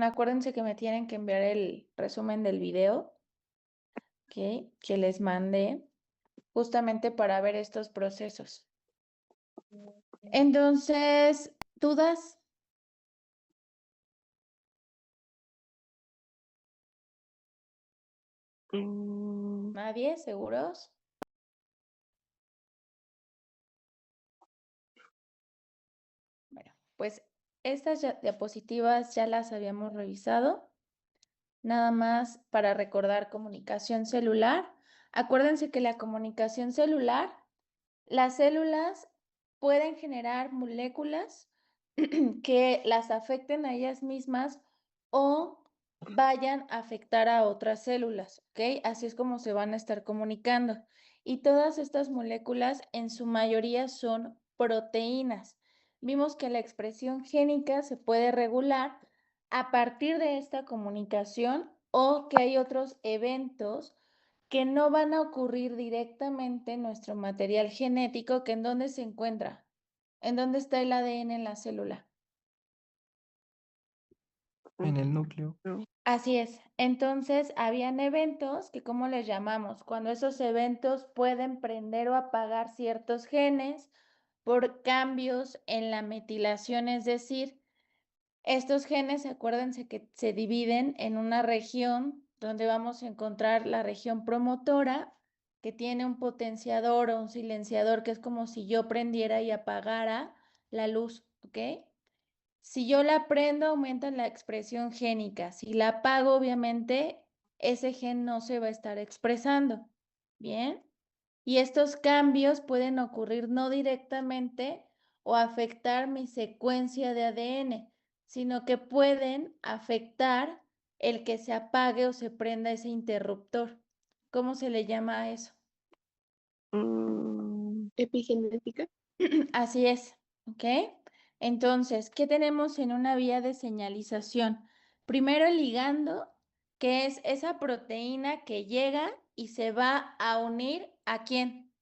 Acuérdense que me tienen que enviar el resumen del video, ¿ok? Que les mandé justamente para ver estos procesos. Entonces, ¿dudas? ¿Nadie? ¿Seguros? Bueno, pues estas diapositivas ya las habíamos revisado. Nada más para recordar comunicación celular. Acuérdense que la comunicación celular, las células pueden generar moléculas que las afecten a ellas mismas o vayan a afectar a otras células, ¿ok? Así es como se van a estar comunicando. Y todas estas moléculas en su mayoría son proteínas. Vimos que la expresión génica se puede regular a partir de esta comunicación o que hay otros eventos que no van a ocurrir directamente en nuestro material genético, que en dónde se encuentra, en dónde está el ADN en la célula. En el núcleo. Así es. Entonces, habían eventos que, ¿cómo les llamamos? Cuando esos eventos pueden prender o apagar ciertos genes por cambios en la metilación, es decir, estos genes, acuérdense que se dividen en una región donde vamos a encontrar la región promotora, que tiene un potenciador o un silenciador, que es como si yo prendiera y apagara la luz, ¿ok? Si yo la prendo, aumenta la expresión génica. Si la apago, obviamente, ese gen no se va a estar expresando. ¿Bien? Y estos cambios pueden ocurrir no directamente o afectar mi secuencia de ADN, sino que pueden afectar el que se apague o se prenda ese interruptor. ¿Cómo se le llama a eso? Epigenética. Así es, ¿ok? Entonces, ¿qué tenemos en una vía de señalización? Primero el ligando, que es esa proteína que llega y se va a unir ¿a quién?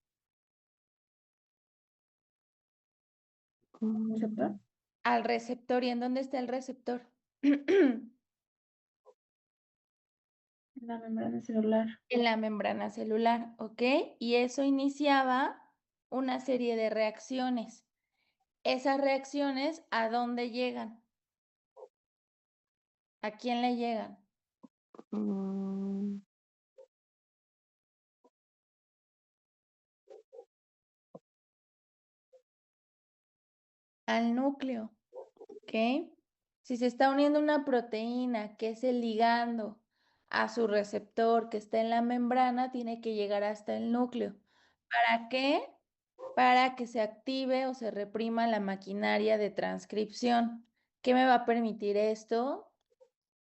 ¿Receptor? Al receptor. ¿Y en dónde está el receptor? La membrana celular. En la membrana celular, ¿ok? Y eso iniciaba una serie de reacciones. Esas reacciones, ¿a dónde llegan? ¿A quién le llegan? Al núcleo, ¿ok? Si se está uniendo una proteína que es el ligando a su receptor que está en la membrana, tiene que llegar hasta el núcleo. ¿Para qué? Para que se active o se reprima la maquinaria de transcripción. ¿Qué me va a permitir esto?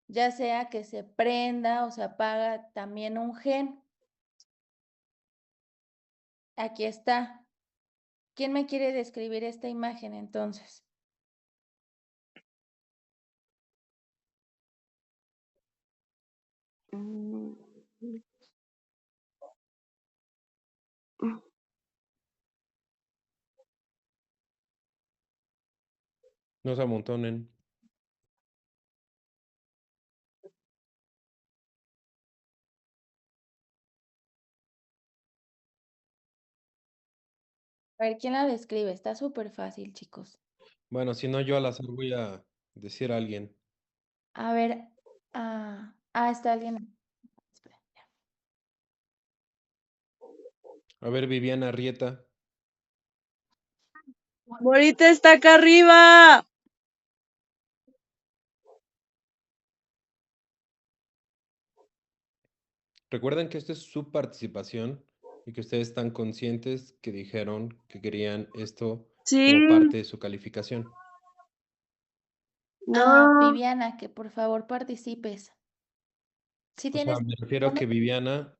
Ya sea que se prenda o se apaga también un gen. Aquí está. ¿Quién me quiere describir esta imagen entonces? No se amontonen. A ver, ¿quién la describe? Está súper fácil, chicos. Bueno, si no, yo al azar voy a decir a alguien. A ver, está alguien. Espera, ya. A ver, Viviana Rieta. Morita está acá arriba. Recuerden que esto es su participación y que ustedes están conscientes que dijeron que querían esto Sí. como parte de su calificación. No. Viviana, que por favor participes. Si O sea, tienes. me refiero a que Viviana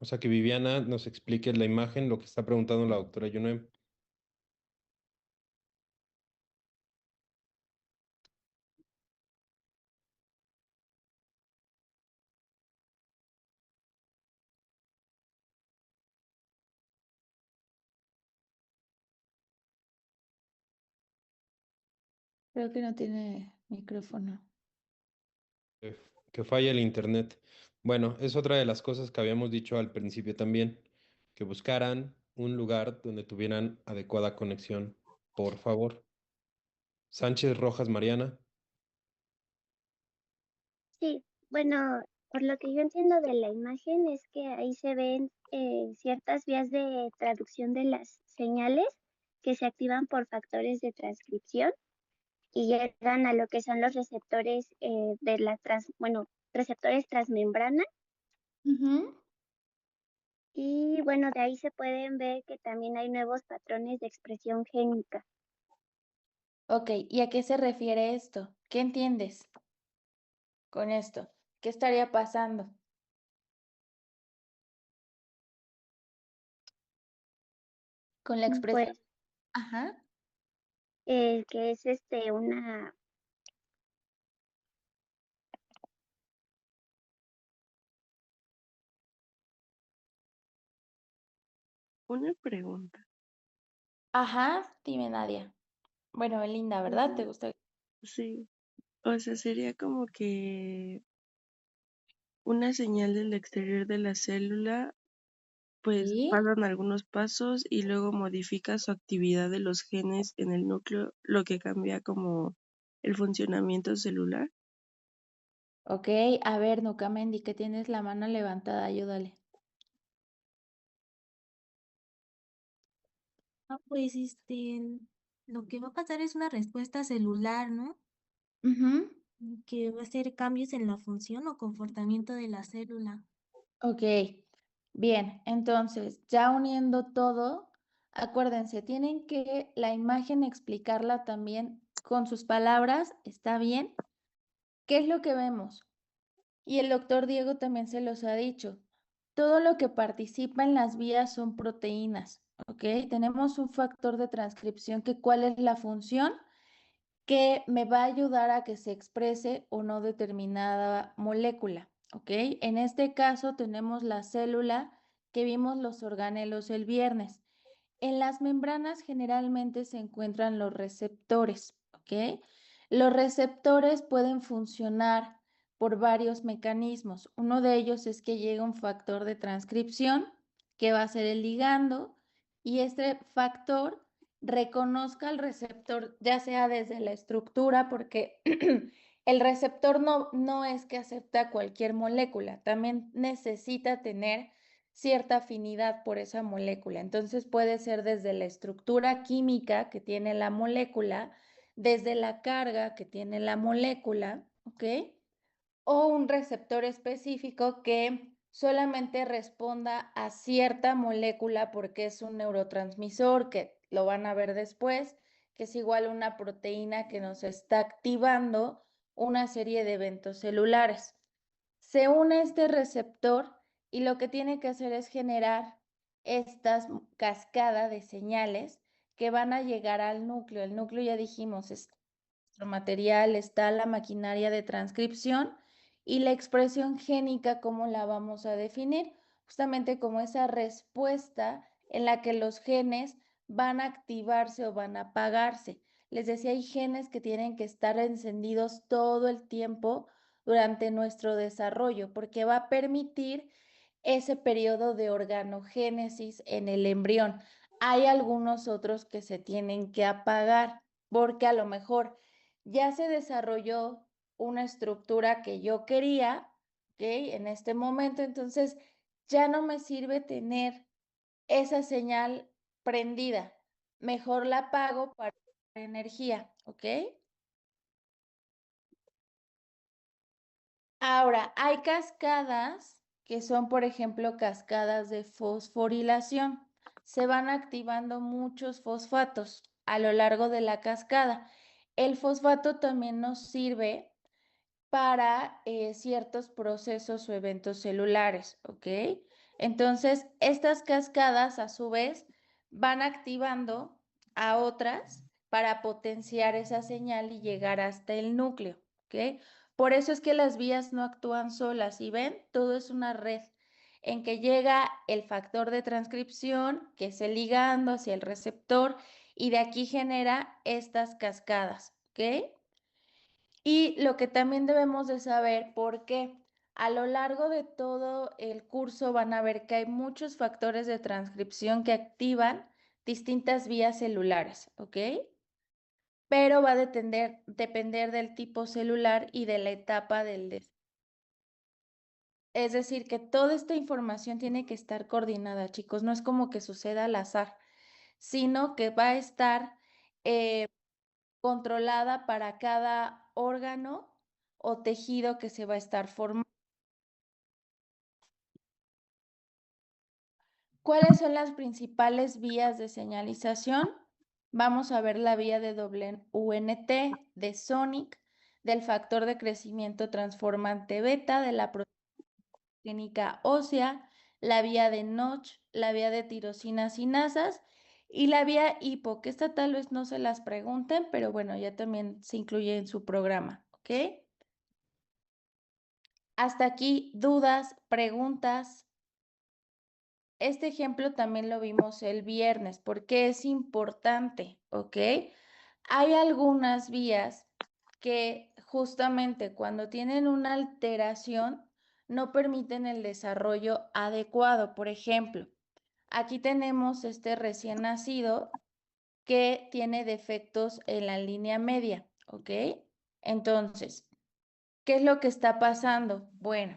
nos explique la imagen, lo que está preguntando la doctora Yunem. Creo que no tiene micrófono. que falla el internet. Bueno, es otra de las cosas que habíamos dicho al principio también, que buscaran un lugar donde tuvieran adecuada conexión, por favor. Sánchez Rojas Mariana. Sí, bueno, por lo que yo entiendo de la imagen es que ahí se ven ciertas vías de traducción de las señales que se activan por factores de transcripción y llegan a lo que son los receptores de bueno, receptores transmembrana. Ujú. Y bueno, de ahí se pueden ver que también hay nuevos patrones de expresión génica. Ok, ¿y a qué se refiere esto? ¿Qué entiendes con esto? ¿Qué estaría pasando? Con la expresión. Pues Ajá. que es Una pregunta. Ajá, dime Nadia. Bueno, Belinda, ¿verdad? ¿Te gusta? Sí, o sea, sería como que una señal del exterior de la célula, pues Sí. pasan algunos pasos y luego modifica su actividad de los genes en el núcleo, lo que cambia como el funcionamiento celular. Ok, a ver, Nucamendi, que tienes la mano levantada, ayúdale. Pues lo que va a pasar es una respuesta celular, ¿no? Ujú. Que va a ser cambios en la función o comportamiento de la célula. Ok, bien, entonces, ya uniendo todo, acuérdense, tienen que la imagen explicarla también con sus palabras, ¿está bien? ¿Qué es lo que vemos? Y el doctor Diego también se los ha dicho. Todo lo que participa en las vías son proteínas, ¿ok? Tenemos un factor de transcripción que cuál es la función que me va a ayudar a que se exprese o no determinada molécula, ¿ok? En este caso tenemos la célula que vimos los organelos el viernes. En las membranas generalmente se encuentran los receptores, ¿ok? Los receptores pueden funcionar por varios mecanismos. Uno de ellos es que llega un factor de transcripción que va a ser el ligando y este factor reconozca al receptor, ya sea desde la estructura, porque el receptor no es que acepta cualquier molécula, también necesita tener cierta afinidad por esa molécula. Entonces puede ser desde la estructura química que tiene la molécula, desde la carga que tiene la molécula, ¿ok? O un receptor específico que solamente responda a cierta molécula porque es un neurotransmisor, que lo van a ver después, que es igual a una proteína que nos está activando una serie de eventos celulares. Se une este receptor y lo que tiene que hacer es generar estas cascadas de señales que van a llegar al núcleo. El núcleo, ya dijimos, es nuestro material, está la maquinaria de transcripción y la expresión génica, ¿cómo la vamos a definir? Justamente como esa respuesta en la que los genes van a activarse o van a apagarse. Les decía, hay genes que tienen que estar encendidos todo el tiempo durante nuestro desarrollo, porque va a permitir ese periodo de organogénesis en el embrión. Hay algunos otros que se tienen que apagar, porque a lo mejor ya se desarrolló una estructura que yo quería, ¿ok? En este momento, entonces ya no me sirve tener esa señal prendida. Mejor la apago para energía, ¿ok? Ahora, hay cascadas que son, por ejemplo, cascadas de fosforilación. Se van activando muchos fosfatos a lo largo de la cascada. El fosfato también nos sirve para ciertos procesos o eventos celulares, ¿ok? Entonces, estas cascadas a su vez van activando a otras para potenciar esa señal y llegar hasta el núcleo, ¿ok? Por eso es que las vías no actúan solas, y ven, todo es una red en que llega el factor de transcripción, que es el ligando hacia el receptor, y de aquí genera estas cascadas, ¿ok? Y lo que también debemos de saber, porque a lo largo de todo el curso van a ver que hay muchos factores de transcripción que activan distintas vías celulares, ¿ok? Pero va a depender del tipo celular y de la etapa del desarrollo. Es decir, que toda esta información tiene que estar coordinada, chicos. No es como que suceda al azar, sino que va a estar controlada para cada órgano o tejido que se va a estar formando. ¿Cuáles son las principales vías de señalización? Vamos a ver la vía de WNT, de Sonic, del factor de crecimiento transformante beta, de la proteínica ósea, la vía de Notch, la vía de tirosinas sinasas y la vía hipo, que esta tal vez no se las pregunten, pero bueno, ya también se incluye en su programa, ¿ok? Hasta aquí, dudas, preguntas. Este ejemplo también lo vimos el viernes, porque es importante, ¿ok? Hay algunas vías que justamente cuando tienen una alteración no permiten el desarrollo adecuado. Por ejemplo, aquí tenemos este recién nacido que tiene defectos en la línea media, ¿ok? Entonces, ¿qué es lo que está pasando? Bueno,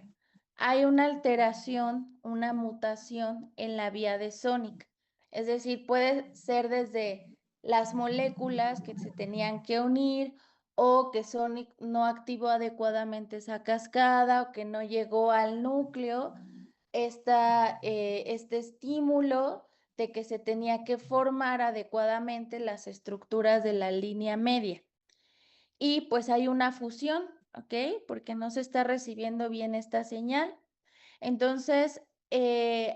hay una alteración, una mutación en la vía de Sonic. Es decir, puede ser desde las moléculas que se tenían que unir o que Sonic no activó adecuadamente esa cascada o que no llegó al núcleo este estímulo de que se tenía que formar adecuadamente las estructuras de la línea media. Y pues hay una fusión, ¿ok? Porque no se está recibiendo bien esta señal. Entonces,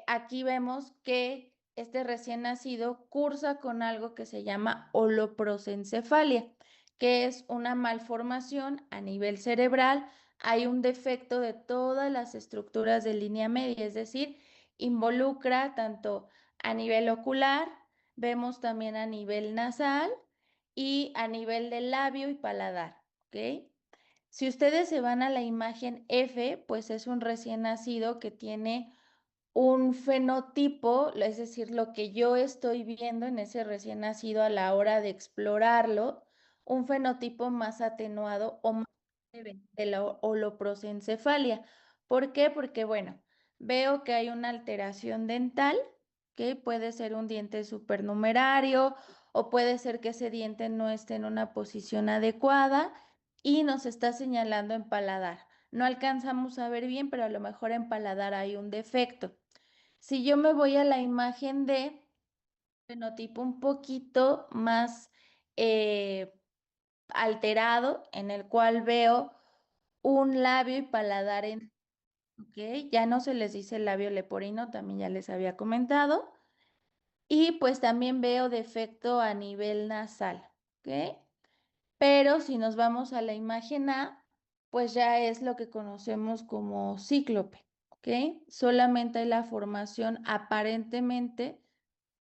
aquí vemos que este recién nacido cursa con algo que se llama holoprosencefalia, que es una malformación a nivel cerebral. Hay un defecto de todas las estructuras de línea media, es decir, involucra tanto a nivel ocular, vemos también a nivel nasal y a nivel de labio y paladar, ¿ok? Si ustedes se van a la imagen F, pues es un recién nacido que tiene un fenotipo, es decir, lo que yo estoy viendo en ese recién nacido a la hora de explorarlo, un fenotipo más atenuado o más leve de la holoprosencefalia. ¿Por qué? Porque, bueno, veo que hay una alteración dental, que puede ser un diente supernumerario o puede ser que ese diente no esté en una posición adecuada y nos está señalando en paladar. No alcanzamos a ver bien, pero a lo mejor en paladar hay un defecto. Si yo me voy a la imagen de fenotipo un poquito más alterado, en el cual veo un labio y paladar en, ¿ok? Ya no se les dice labio leporino, también ya les había comentado. Y pues también veo defecto a nivel nasal, ¿ok? Pero si nos vamos a la imagen A, pues ya es lo que conocemos como cíclope, ¿ok? Solamente hay la formación aparentemente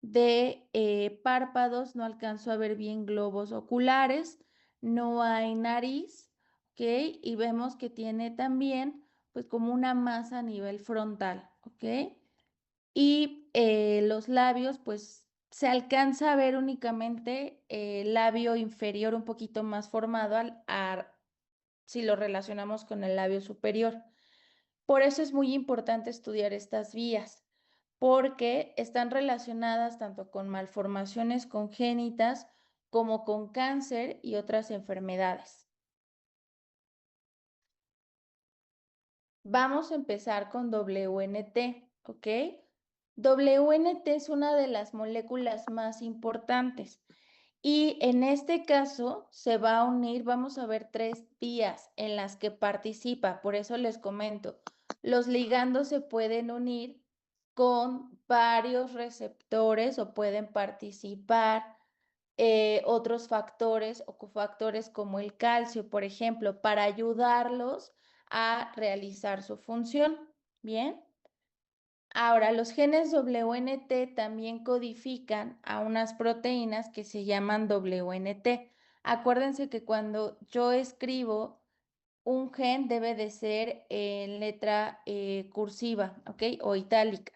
de párpados, no alcanzo a ver bien globos oculares, no hay nariz, ¿ok? Y vemos que tiene también pues como una masa a nivel frontal, ¿ok? Y los labios, pues se alcanza a ver únicamente el labio inferior un poquito más formado si lo relacionamos con el labio superior. Por eso es muy importante estudiar estas vías, porque están relacionadas tanto con malformaciones congénitas como con cáncer y otras enfermedades. Vamos a empezar con WNT, ¿ok? WNT es una de las moléculas más importantes y en este caso se va a unir, vamos a ver 3 vías en las que participa, por eso les comento, los ligandos se pueden unir con varios receptores o pueden participar otros factores o cofactores como el calcio, por ejemplo, para ayudarlos a realizar su función. Bien. Ahora, los genes WNT también codifican a unas proteínas que se llaman WNT. Acuérdense que cuando yo escribo, un gen debe de ser en letra cursiva, ¿ok? O itálica.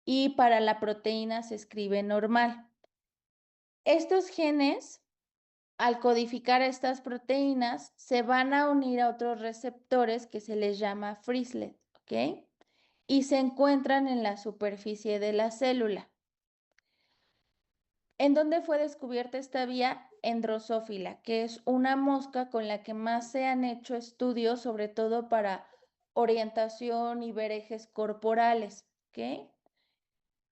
Y para la proteína se escribe normal. Estos genes, al codificar estas proteínas, se van a unir a otros receptores que se les llama Frislet, ¿ok? Y se encuentran en la superficie de la célula. ¿En dónde fue descubierta esta vía? En Drosófila, que es una mosca con la que más se han hecho estudios, sobre todo para orientación y ver ejes corporales, ¿ok?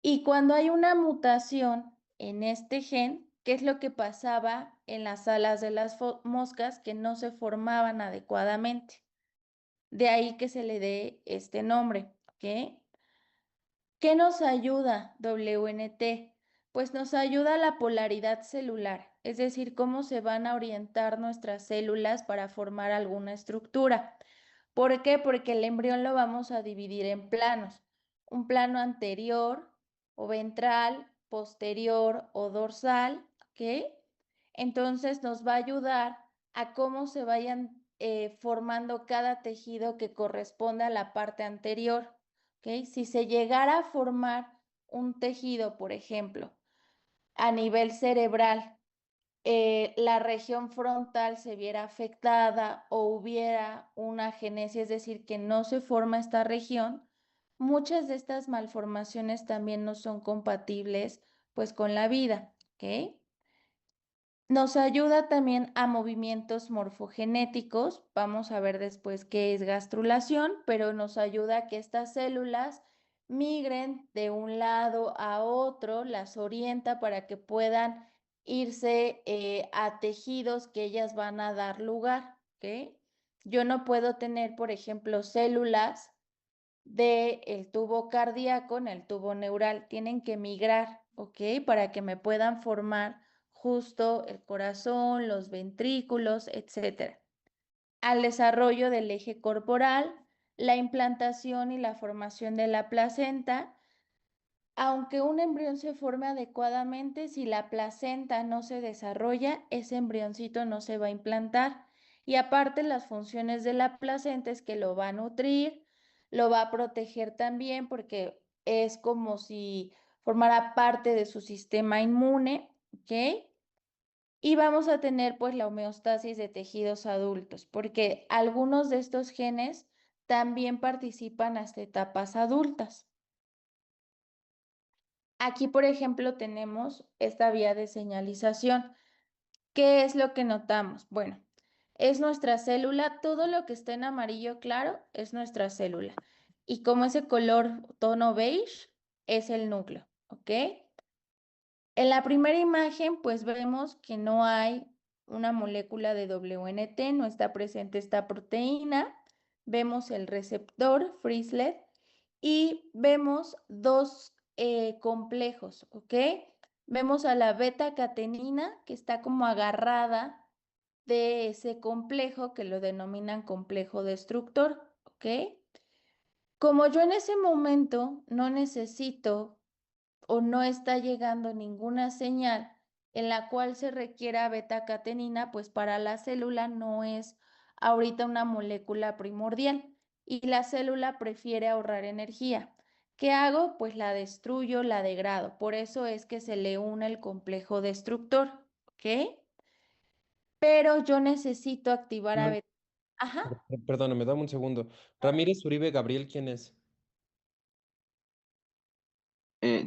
Y cuando hay una mutación en este gen, ¿qué es lo que pasaba en las alas de las moscas que no se formaban adecuadamente? De ahí que se le dé este nombre, ¿ok? ¿Qué nos ayuda WNT? Pues nos ayuda la polaridad celular, es decir, cómo se van a orientar nuestras células para formar alguna estructura. ¿Por qué? Porque el embrión lo vamos a dividir en planos. Un plano anterior o ventral, posterior o dorsal, ¿ok? Entonces nos va a ayudar a cómo se vayan formando cada tejido que corresponde a la parte anterior, ¿ok? Si se llegara a formar un tejido, por ejemplo, a nivel cerebral, la región frontal se viera afectada o hubiera una agenesia, es decir, que no se forma esta región, muchas de estas malformaciones también no son compatibles pues con la vida, ¿ok? Nos ayuda también a movimientos morfogenéticos. Vamos a ver después qué es gastrulación, pero nos ayuda a que estas células migren de un lado a otro, las orienta para que puedan irse a tejidos que ellas van a dar lugar, ¿ok? Yo no puedo tener, por ejemplo, células del tubo cardíaco en el tubo neural. Tienen que migrar, ¿ok? Para que me puedan formar justo el corazón, los ventrículos, etc. Al desarrollo del eje corporal, la implantación y la formación de la placenta. Aunque un embrión se forme adecuadamente, si la placenta no se desarrolla, ese embrioncito no se va a implantar. Y aparte, las funciones de la placenta es que lo va a nutrir, lo va a proteger también porque es como si formara parte de su sistema inmune, ¿ok? Y vamos a tener pues la homeostasis de tejidos adultos, porque algunos de estos genes también participan hasta etapas adultas. Aquí, por ejemplo, tenemos esta vía de señalización. ¿Qué es lo que notamos? Bueno, es nuestra célula, todo lo que está en amarillo claro es nuestra célula. Y como ese color tono beige es el núcleo, ¿ok? En la primera imagen, pues vemos que no hay una molécula de WNT, no está presente esta proteína. Vemos el receptor, Frislet, y vemos dos complejos, ¿ok? Vemos a la beta-catenina que está como agarrada de ese complejo que lo denominan complejo destructor, ¿ok? Como yo en ese momento no necesito o no está llegando ninguna señal en la cual se requiera beta-catenina, pues para la célula no es ahorita una molécula primordial y la célula prefiere ahorrar energía. ¿Qué hago? Pues la destruyo, la degrado. Por eso es que se le une el complejo destructor, ¿ok? Pero yo necesito activar a beta. Ajá. Perdóname, dame un segundo. Ramírez Uribe Gabriel, ¿quién es?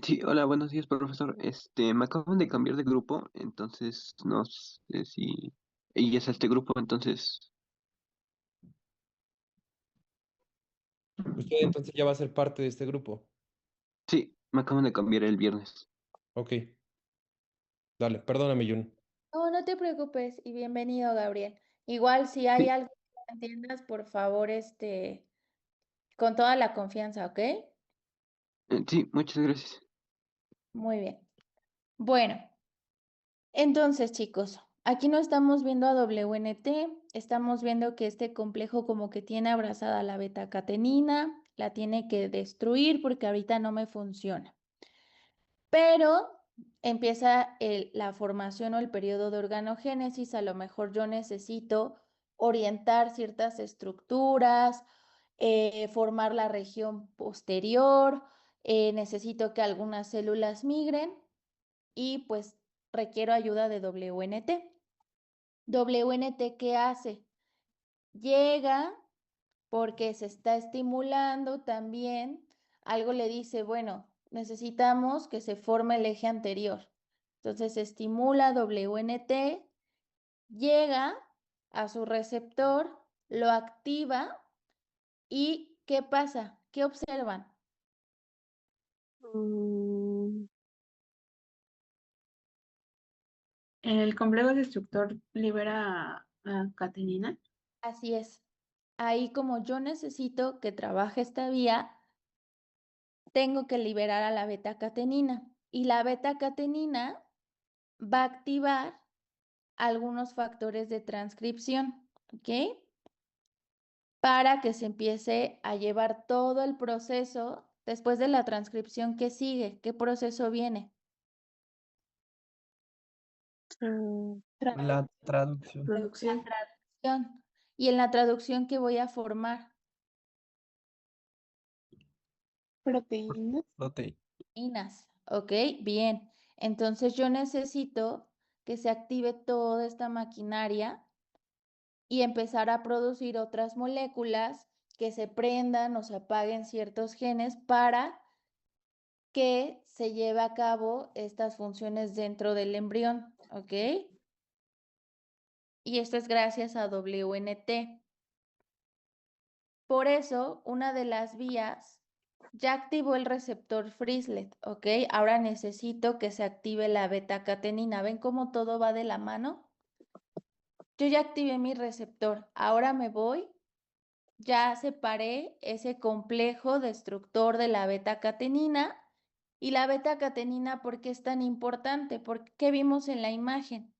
Sí, hola, buenos días, profesor. Me acaban de cambiar de grupo, entonces no sé si ella es este grupo, entonces Usted entonces ya va a ser parte de este grupo. sí, me acaban de cambiar el viernes. Ok, dale, perdóname, Jun. No, no te preocupes y bienvenido, Gabriel. Igual si hay Sí, algo que no entiendas, por favor, con toda la confianza, ¿ok? sí, muchas gracias. Muy bien. Bueno, entonces, chicos, aquí no estamos viendo a WNT, estamos viendo que este complejo como que tiene abrazada la beta-catenina, la tiene que destruir porque ahorita no me funciona. Pero empieza la formación o el periodo de organogénesis. A lo mejor yo necesito orientar ciertas estructuras, formar la región posterior, necesito que algunas células migren y pues requiero ayuda de WNT. WNT, ¿qué hace? Llega porque se está estimulando también. Algo le dice, bueno, necesitamos que se forme el eje anterior. Entonces se estimula WNT, llega a su receptor, lo activa y ¿qué pasa? ¿Qué observan? Mm, El complejo destructor libera catenina. Así es. Ahí como yo necesito que trabaje esta vía, tengo que liberar a la beta-catenina. Y la beta-catenina va a activar algunos factores de transcripción, ¿ok? Para que se empiece a llevar todo el proceso después de la transcripción que sigue. ¿Qué proceso viene? La traducción. Producción. Traducción. Y en la traducción, ¿qué voy a formar? Proteínas. Proteínas, ¿ok? Bien. Entonces yo necesito que se active toda esta maquinaria y empezar a producir otras moléculas que se prendan o se apaguen ciertos genes para que se lleve a cabo estas funciones dentro del embrión, ¿ok? Y esto es gracias a WNT. Por eso, una de las vías ya activó el receptor Frislet, ¿ok? Ahora necesito que se active la beta-catenina. ¿Ven cómo todo va de la mano? Yo ya activé mi receptor. Ahora me voy. Ya separé ese complejo destructor de la beta-catenina. Y la beta-catenina, ¿por qué es tan importante? ¿Qué vimos en la imagen?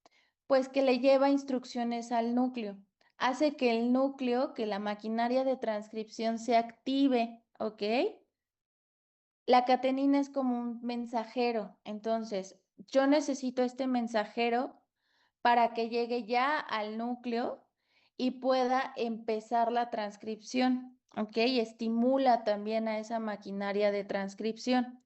Pues que le lleva instrucciones al núcleo. Hace que el núcleo, que la maquinaria de transcripción se active, ¿ok? La catenina es como un mensajero. Entonces, yo necesito este mensajero para que llegue ya al núcleo y pueda empezar la transcripción, ¿ok? Y estimula también a esa maquinaria de transcripción.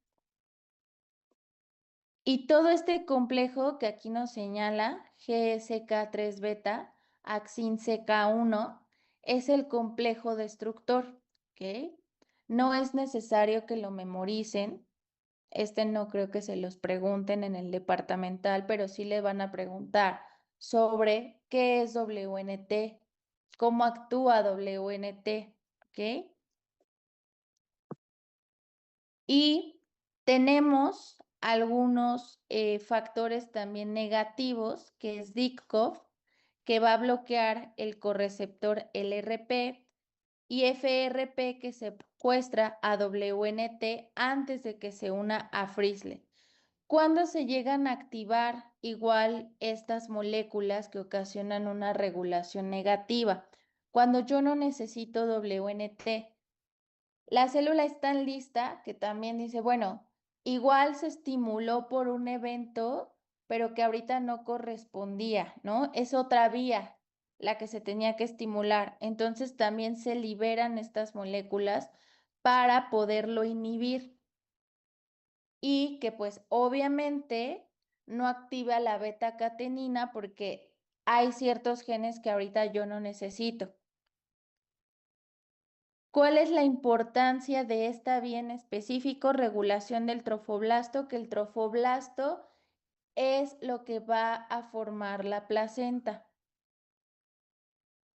Y todo este complejo que aquí nos señala, GSK3 beta, Axin CK1, es el complejo destructor, ¿ok? No es necesario que lo memoricen. No creo que se los pregunten en el departamental, pero sí le van a preguntar sobre qué es WNT, cómo actúa WNT, ¿ok? Y tenemos algunos factores también negativos, que es Dickkov, que va a bloquear el correceptor LRP, y FRP, que secuestra a WNT antes de que se una a Frislet. ¿Cuándo se llegan a activar igual estas moléculas que ocasionan una regulación negativa? Cuando yo no necesito WNT. La célula es tan lista que también dice, bueno, igual se estimuló por un evento, pero que ahorita no correspondía, ¿no? Es otra vía la que se tenía que estimular. Entonces también se liberan estas moléculas para poderlo inhibir y que pues obviamente no activa la beta-catenina porque hay ciertos genes que ahorita yo no necesito. ¿Cuál es la importancia de esta vía en específico? Regulación del trofoblasto, que el trofoblasto es lo que va a formar la placenta.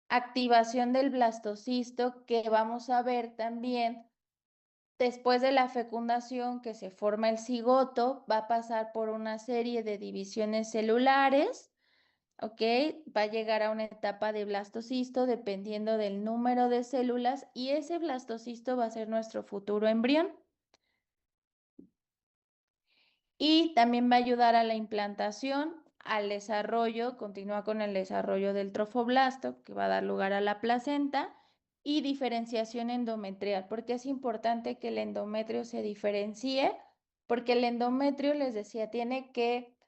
Activación del blastocisto, que vamos a ver también después de la fecundación, que se forma el cigoto, va a pasar por una serie de divisiones celulares, ¿ok? Va a llegar a una etapa de blastocisto dependiendo del número de células y ese blastocisto va a ser nuestro futuro embrión. Y también va a ayudar a la implantación, al desarrollo, continúa con el desarrollo del trofoblasto, que va a dar lugar a la placenta, y diferenciación endometrial, porque es importante que el endometrio se diferencie porque el endometrio, les decía, tiene que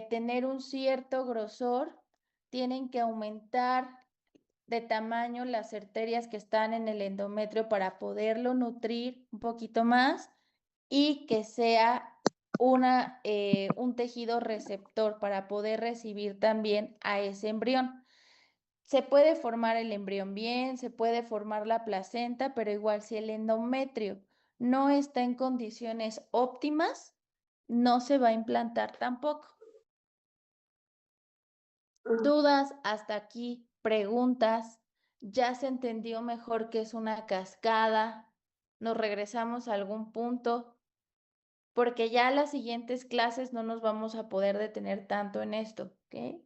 tener un cierto grosor, tienen que aumentar de tamaño las arterias que están en el endometrio para poderlo nutrir un poquito más y que sea un tejido receptor para poder recibir también a ese embrión. Se puede formar el embrión bien, se puede formar la placenta, pero igual si el endometrio no está en condiciones óptimas, no se va a implantar tampoco. ¿Dudas hasta aquí? ¿Preguntas? ¿Ya se entendió mejor qué es una cascada? ¿Nos regresamos a algún punto? Porque ya las siguientes clases no nos vamos a poder detener tanto en esto, ¿ok?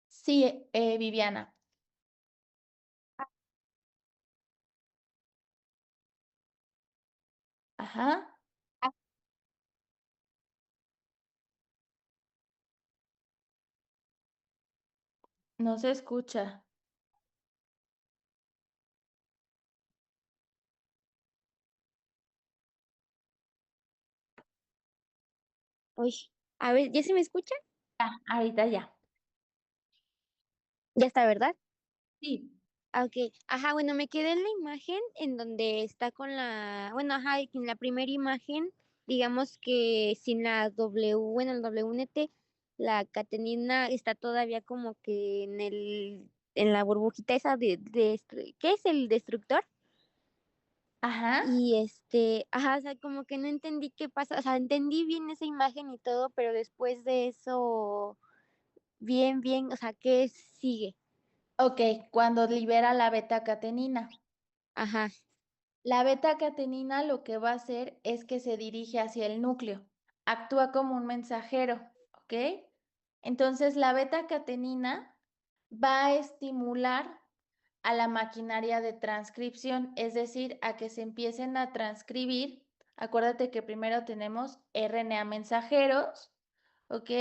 Sí, Viviana. Ajá. No se escucha. Uy, a ver, ¿ya se me escucha? Ah, ahorita ya. Ya está, ¿verdad? Sí. Ah, ok, ajá, bueno, me quedé en la imagen en donde está con bueno, ajá, en la primera imagen, digamos que sin la W, bueno, el WNT, la catenina está todavía como que en la burbujita esa ¿qué es el destructor? Ajá. Y ajá, o sea, como que no entendí qué pasa, o sea, entendí bien esa imagen y todo, pero después de eso, bien, o sea, ¿qué sigue? Ok, cuando libera la beta-catenina. Ajá, La beta-catenina lo que va a hacer es que se dirige hacia el núcleo, actúa como un mensajero, ¿ok? Entonces la beta-catenina va a estimular a la maquinaria de transcripción, es decir, a que se empiecen a transcribir. Acuérdate que primero tenemos RNA mensajeros, ¿ok?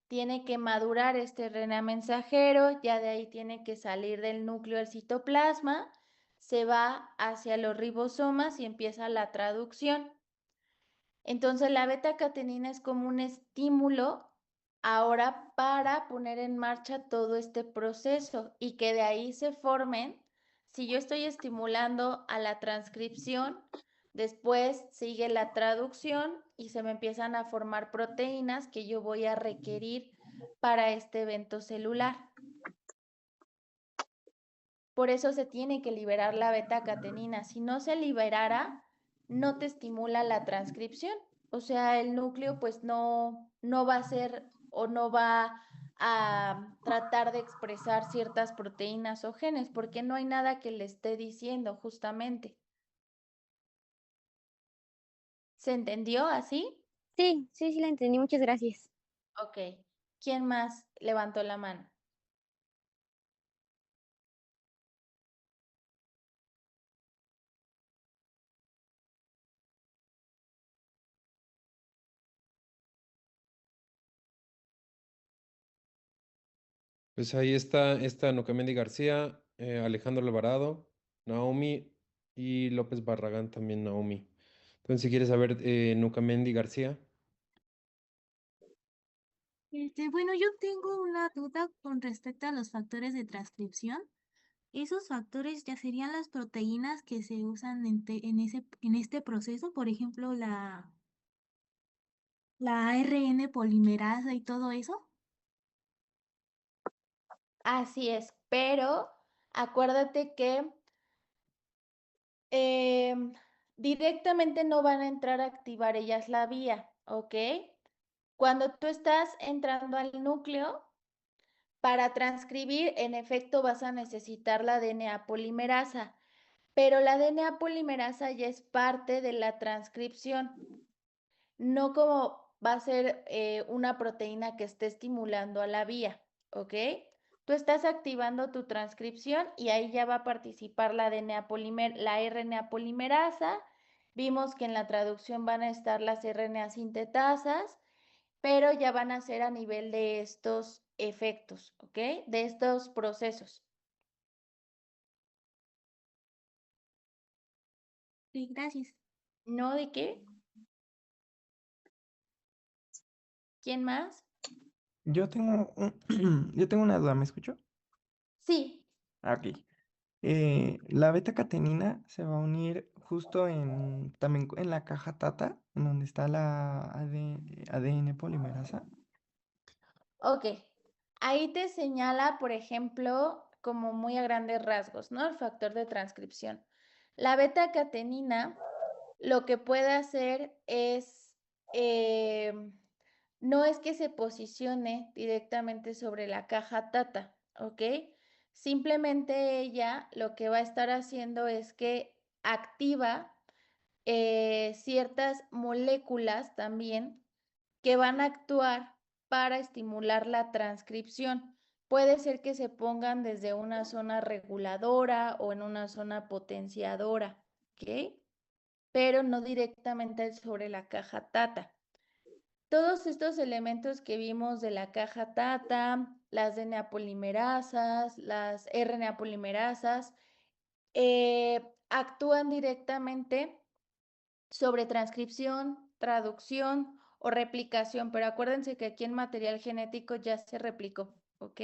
Tiene que madurar este RNA mensajero, ya de ahí tiene que salir del núcleo del citoplasma, se va hacia los ribosomas y empieza la traducción. Entonces la beta-catenina es como un estímulo ahora para poner en marcha todo este proceso y que de ahí se formen. Si yo estoy estimulando a la transcripción, después sigue la traducción y se me empiezan a formar proteínas que yo voy a requerir para este evento celular. Por eso se tiene que liberar la beta-catenina. Si no se liberara, no te estimula la transcripción. O sea, el núcleo pues no va a ser o no va a tratar de expresar ciertas proteínas o genes porque no hay nada que le esté diciendo justamente. ¿Se entendió así? sí, la entendí, muchas gracias. Ok. ¿Quién más levantó la mano? Pues ahí está esta Nocamendi García, Alejandro Alvarado, Naomi y López Barragán también Naomi. Entonces, si quieres saber Nocamendi García, Bueno, yo tengo una duda con respecto a los factores de transcripción. Esos factores ya serían las proteínas que se usan en este proceso, por ejemplo, la ARN polimerasa y todo eso. Así es, pero acuérdate que directamente no van a entrar a activar ellas la vía, ¿ok? Cuando tú estás entrando al núcleo, para transcribir, en efecto, vas a necesitar la DNA polimerasa, pero la DNA polimerasa ya es parte de la transcripción, no como va a ser una proteína que esté estimulando a la vía, ¿ok? Tú estás activando tu transcripción y ahí ya va a participar la la RNA polimerasa. Vimos que en la traducción van a estar las RNA sintetasas, pero ya van a ser a nivel de estos efectos, ¿ok? De estos procesos. Sí, gracias. ¿No de qué? ¿Quién más? Yo tengo, yo tengo una duda, ¿me escucho? Sí, Ok. La beta-catenina se va a unir justo también en la caja TATA, en donde está la ADN polimerasa. ok. Ahí te señala, por ejemplo, como muy a grandes rasgos, ¿no? El factor de transcripción. La beta-catenina lo que puede hacer es, no es que se posicione directamente sobre la caja TATA, ¿ok? Simplemente ella lo que va a estar haciendo es que activa ciertas moléculas también que van a actuar para estimular la transcripción. Puede ser que se pongan desde una zona reguladora o en una zona potenciadora, ¿ok? Pero no directamente sobre la caja TATA. Todos estos elementos que vimos de la caja TATA, las DNA polimerasas, las RNA polimerasas, actúan directamente sobre transcripción, traducción o replicación, pero acuérdense que aquí en material genético ya se replicó, ¿ok?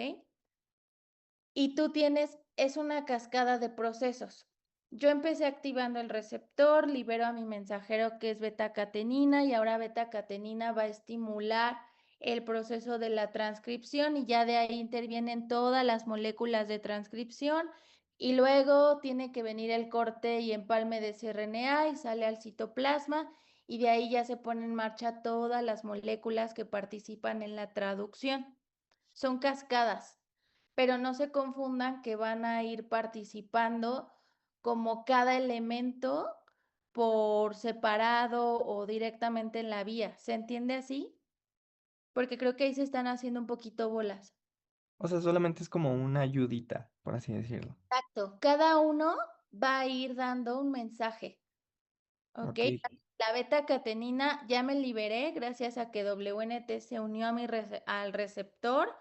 Y tú tienes, es una cascada de procesos. Yo empecé activando el receptor, libero a mi mensajero que es beta-catenina y ahora beta-catenina va a estimular el proceso de la transcripción y ya de ahí intervienen todas las moléculas de transcripción y luego tiene que venir el corte y empalme de cRNA y sale al citoplasma y de ahí ya se pone en marcha todas las moléculas que participan en la traducción. Son cascadas, pero no se confundan que van a ir participando como cada elemento por separado o directamente en la vía. ¿Se entiende así? Porque creo que ahí se están haciendo un poquito bolas. O sea, solamente es como una ayudita, por así decirlo. Exacto. Cada uno va a ir dando un mensaje. ¿Ok? Ok, La beta-catenina ya me liberé gracias a que WNT se unió a al receptor,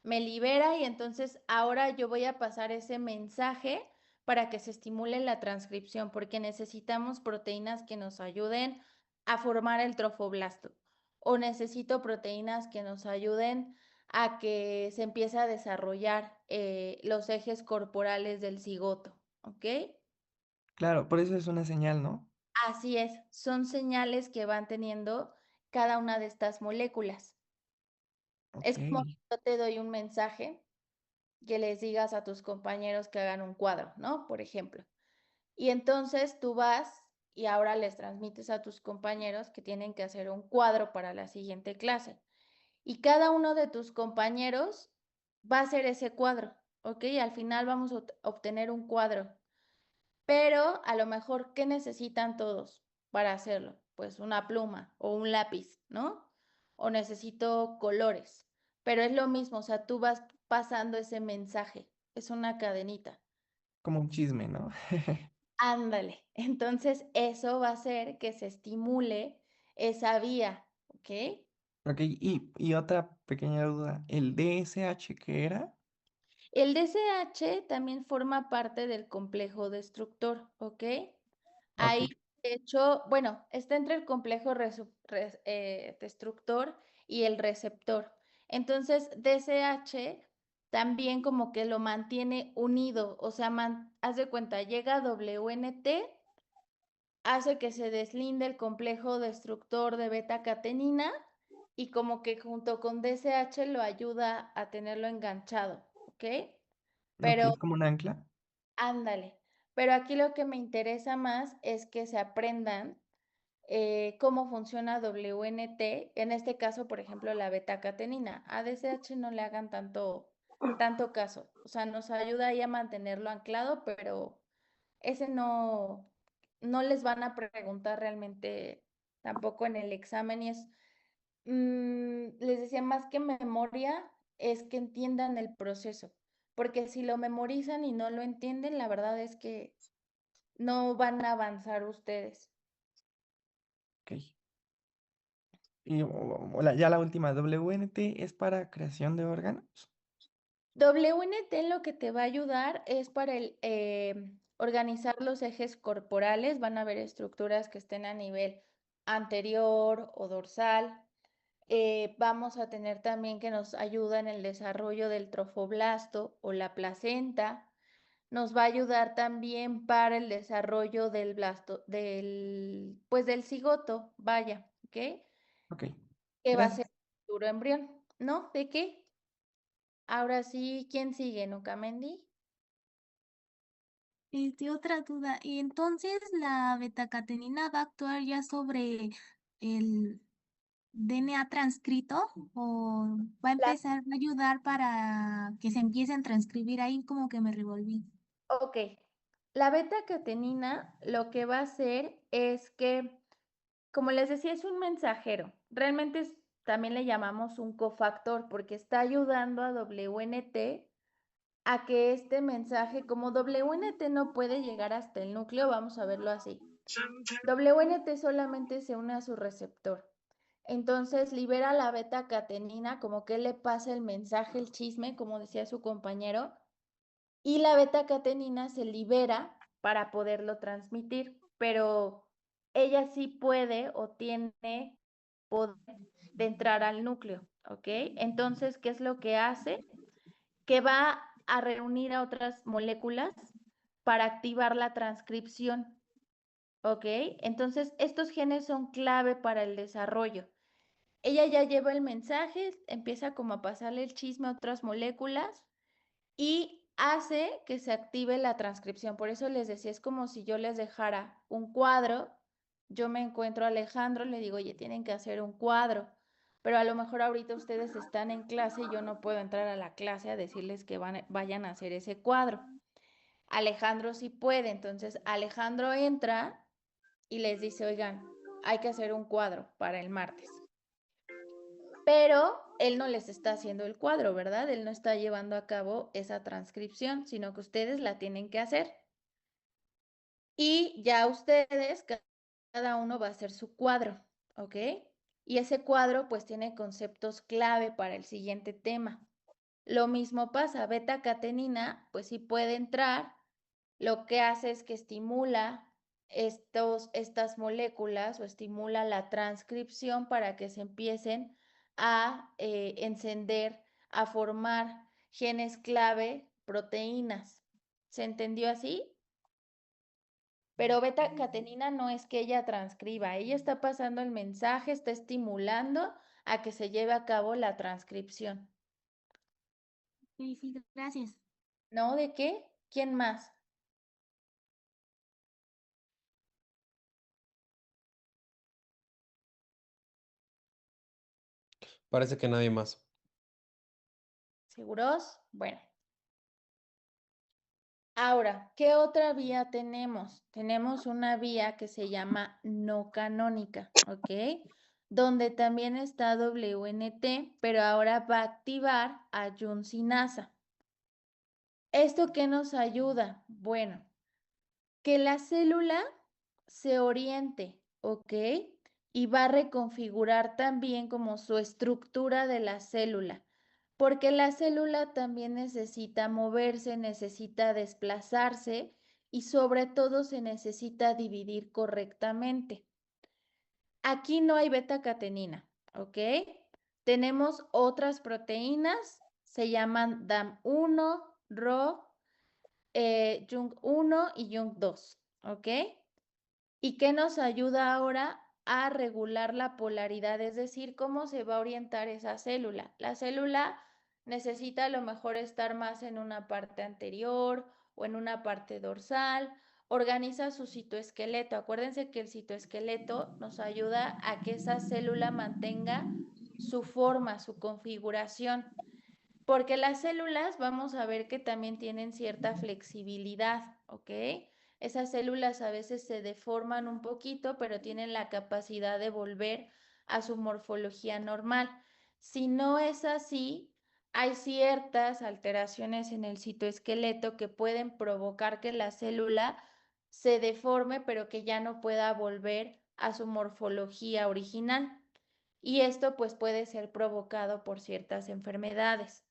me libera y entonces ahora yo voy a pasar ese mensaje para que se estimule la transcripción, porque necesitamos proteínas que nos ayuden a formar el trofoblasto o necesito proteínas que nos ayuden a que se empiece a desarrollar los ejes corporales del cigoto, ¿ok? claro, por eso es una señal, ¿no? Así es, son señales que van teniendo cada una de estas moléculas. Ok, Es como si yo te doy un mensaje que les digas a tus compañeros que hagan un cuadro, ¿no? Por ejemplo. Y entonces tú vas y ahora les transmites a tus compañeros que tienen que hacer un cuadro para la siguiente clase. Y cada uno de tus compañeros va a hacer ese cuadro, ¿ok? Al final vamos a obtener un cuadro. Pero a lo mejor, ¿qué necesitan todos para hacerlo? Pues una pluma o un lápiz, ¿no? O necesito colores. Pero es lo mismo, o sea, tú vas pasando ese mensaje. Es una cadenita. como un chisme, ¿no? Ándale. Entonces, eso va a hacer que se estimule esa vía, ¿ok? Ok, y otra pequeña duda, ¿el DSH qué era? El DSH también forma parte del complejo destructor, ¿ok? Ok, Ahí, de hecho, bueno, está entre el complejo destructor y el receptor. Entonces, DSH también como que lo mantiene unido, o sea, haz de cuenta, llega WNT, hace que se deslinde el complejo destructor de beta-catenina y como que junto con DSH lo ayuda a tenerlo enganchado, ¿ok? ok, Pero es como un ancla. ándale, pero aquí lo que me interesa más es que se aprendan cómo funciona WNT, en este caso, por ejemplo, la beta-catenina. A DSH no le hagan tanto caso, o sea, nos ayuda ahí a mantenerlo anclado, pero ese no les van a preguntar realmente tampoco en el examen y es, les decía, más que memoria, es que entiendan el proceso, porque si lo memorizan y no lo entienden, la verdad es que no van a avanzar ustedes. Ok. Y ya la última, WNT es para creación de órganos. WNT lo que te va a ayudar es para organizar los ejes corporales, van a haber estructuras que estén a nivel anterior o dorsal. Vamos a tener también que nos ayuda en el desarrollo del trofoblasto o la placenta. Nos va a ayudar también para el desarrollo del blasto, pues del cigoto, vaya, ¿ok? Ok, Que va a ser gracias. el futuro embrión, ¿no? ¿De qué? Ahora sí, ¿quién sigue, Nukamendi? Otra duda. Y entonces la betacatenina va a actuar ya sobre el DNA transcrito o va a empezar a ayudar para que se empiecen a transcribir ahí como que me revolví. Ok, la beta-catenina lo que va a hacer es que, como les decía, es un mensajero. Realmente también le llamamos un cofactor porque está ayudando a WNT a que este mensaje, como WNT no puede llegar hasta el núcleo, vamos a verlo así. WNT solamente se une a su receptor. Entonces libera la beta-catenina, como que le pasa el mensaje, el chisme, como decía su compañero, y la beta-catenina se libera para poderlo transmitir, pero ella sí puede o tiene poder de entrar al núcleo, ¿ok? Entonces, ¿qué es lo que hace? Que va a reunir a otras moléculas para activar la transcripción, ¿ok? Entonces, estos genes son clave para el desarrollo. Ella ya lleva el mensaje, empieza como a pasarle el chisme a otras moléculas y hace que se active la transcripción. Por eso les decía, es como si yo les dejara un cuadro, yo me encuentro a Alejandro, le digo, oye, tienen que hacer un cuadro, pero a lo mejor ahorita ustedes están en clase y yo no puedo entrar a la clase a decirles que vayan a hacer ese cuadro. Alejandro sí puede, entonces Alejandro entra y les dice, oigan, hay que hacer un cuadro para el martes. Pero él no les está haciendo el cuadro, ¿verdad? Él no está llevando a cabo esa transcripción, sino que ustedes la tienen que hacer. Y ya ustedes, cada uno va a hacer su cuadro, ¿ok? Y ese cuadro pues tiene conceptos clave para el siguiente tema. Lo mismo pasa, beta-catenina, pues sí puede entrar, lo que hace es que estimula estas moléculas o estimula la transcripción para que se empiecen a encender, a formar genes clave, proteínas. ¿Se entendió así? Pero beta-catenina no es que ella transcriba, ella está pasando el mensaje, está estimulando a que se lleve a cabo la transcripción. Sí, gracias. ¿No? ¿De qué? ¿Quién más? Parece que nadie más. ¿Seguros? Bueno. Ahora, ¿qué otra vía tenemos? Tenemos una vía que se llama no canónica, ¿ok? Donde también está WNT, pero ahora va a activar a yuncinasa. ¿Esto qué nos ayuda? Bueno, que la célula se oriente, ¿ok? Y va a reconfigurar también como su estructura de la célula, porque la célula también necesita moverse, necesita desplazarse y sobre todo se necesita dividir correctamente. Aquí no hay beta-catenina, ¿ok? Tenemos otras proteínas, se llaman DAM1, RO, Jung1 y Jung2, ¿ok? ¿Y qué nos ayuda ahora a regular la polaridad? Es decir, cómo se va a orientar esa célula. La célula necesita a lo mejor estar más en una parte anterior o en una parte dorsal. Organiza su citoesqueleto. Acuérdense que el citoesqueleto nos ayuda a que esa célula mantenga su forma, su configuración. Porque las células vamos a ver que también tienen cierta flexibilidad, ¿ok? Esas células a veces se deforman un poquito, pero tienen la capacidad de volver a su morfología normal. Si no es así, hay ciertas alteraciones en el citoesqueleto que pueden provocar que la célula se deforme, pero que ya no pueda volver a su morfología original. Y esto pues puede ser provocado por ciertas enfermedades.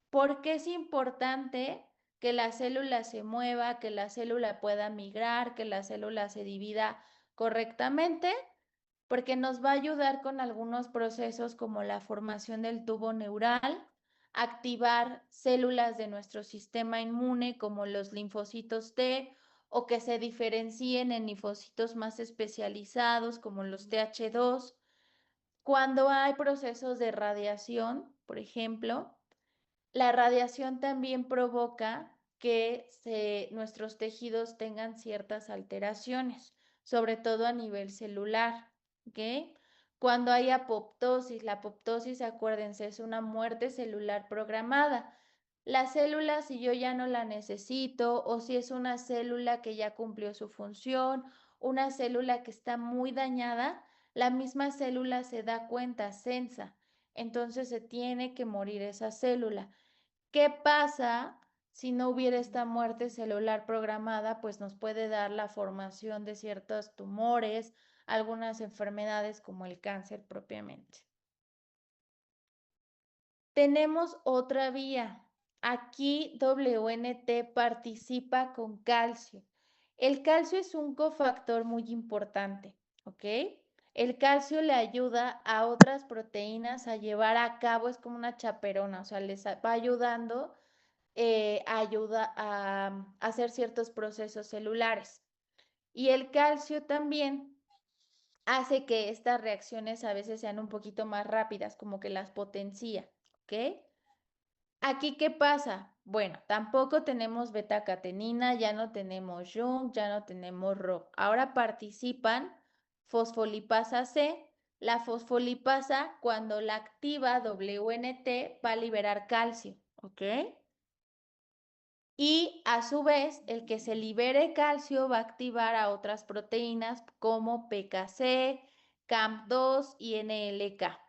¿Por qué es importante que la célula se mueva, que la célula pueda migrar, que la célula se divida correctamente, porque nos va a ayudar con algunos procesos como la formación del tubo neural, activar células de nuestro sistema inmune como los linfocitos T o que se diferencien en linfocitos más especializados como los TH2. Cuando hay procesos de radiación, por ejemplo, la radiación también provoca que nuestros tejidos tengan ciertas alteraciones, sobre todo a nivel celular, ¿ok? Cuando hay apoptosis, la apoptosis, acuérdense, es una muerte celular programada. La célula, si yo ya no la necesito, o si es una célula que ya cumplió su función, una célula que está muy dañada, la misma célula se da cuenta, sensa, entonces se tiene que morir esa célula. ¿Qué pasa si no hubiera esta muerte celular programada? Pues nos puede dar la formación de ciertos tumores, algunas enfermedades como el cáncer propiamente. Tenemos otra vía. Aquí WNT participa con calcio. El calcio es un cofactor muy importante, ¿ok? El calcio le ayuda a otras proteínas a llevar a cabo, es como una chaperona, o sea, les va ayudando ayuda a hacer ciertos procesos celulares. Y el calcio también hace que estas reacciones a veces sean un poquito más rápidas, como que las potencia, ¿ok? Aquí, ¿qué pasa? Bueno, tampoco tenemos beta-catenina, ya no tenemos Jung, ya no tenemos Rho. Ahora participan fosfolipasa C. La fosfolipasa, cuando la activa WNT, va a liberar calcio, ¿ok? Y a su vez, el que se libere calcio va a activar a otras proteínas como PKC, CAMP2 y NLK.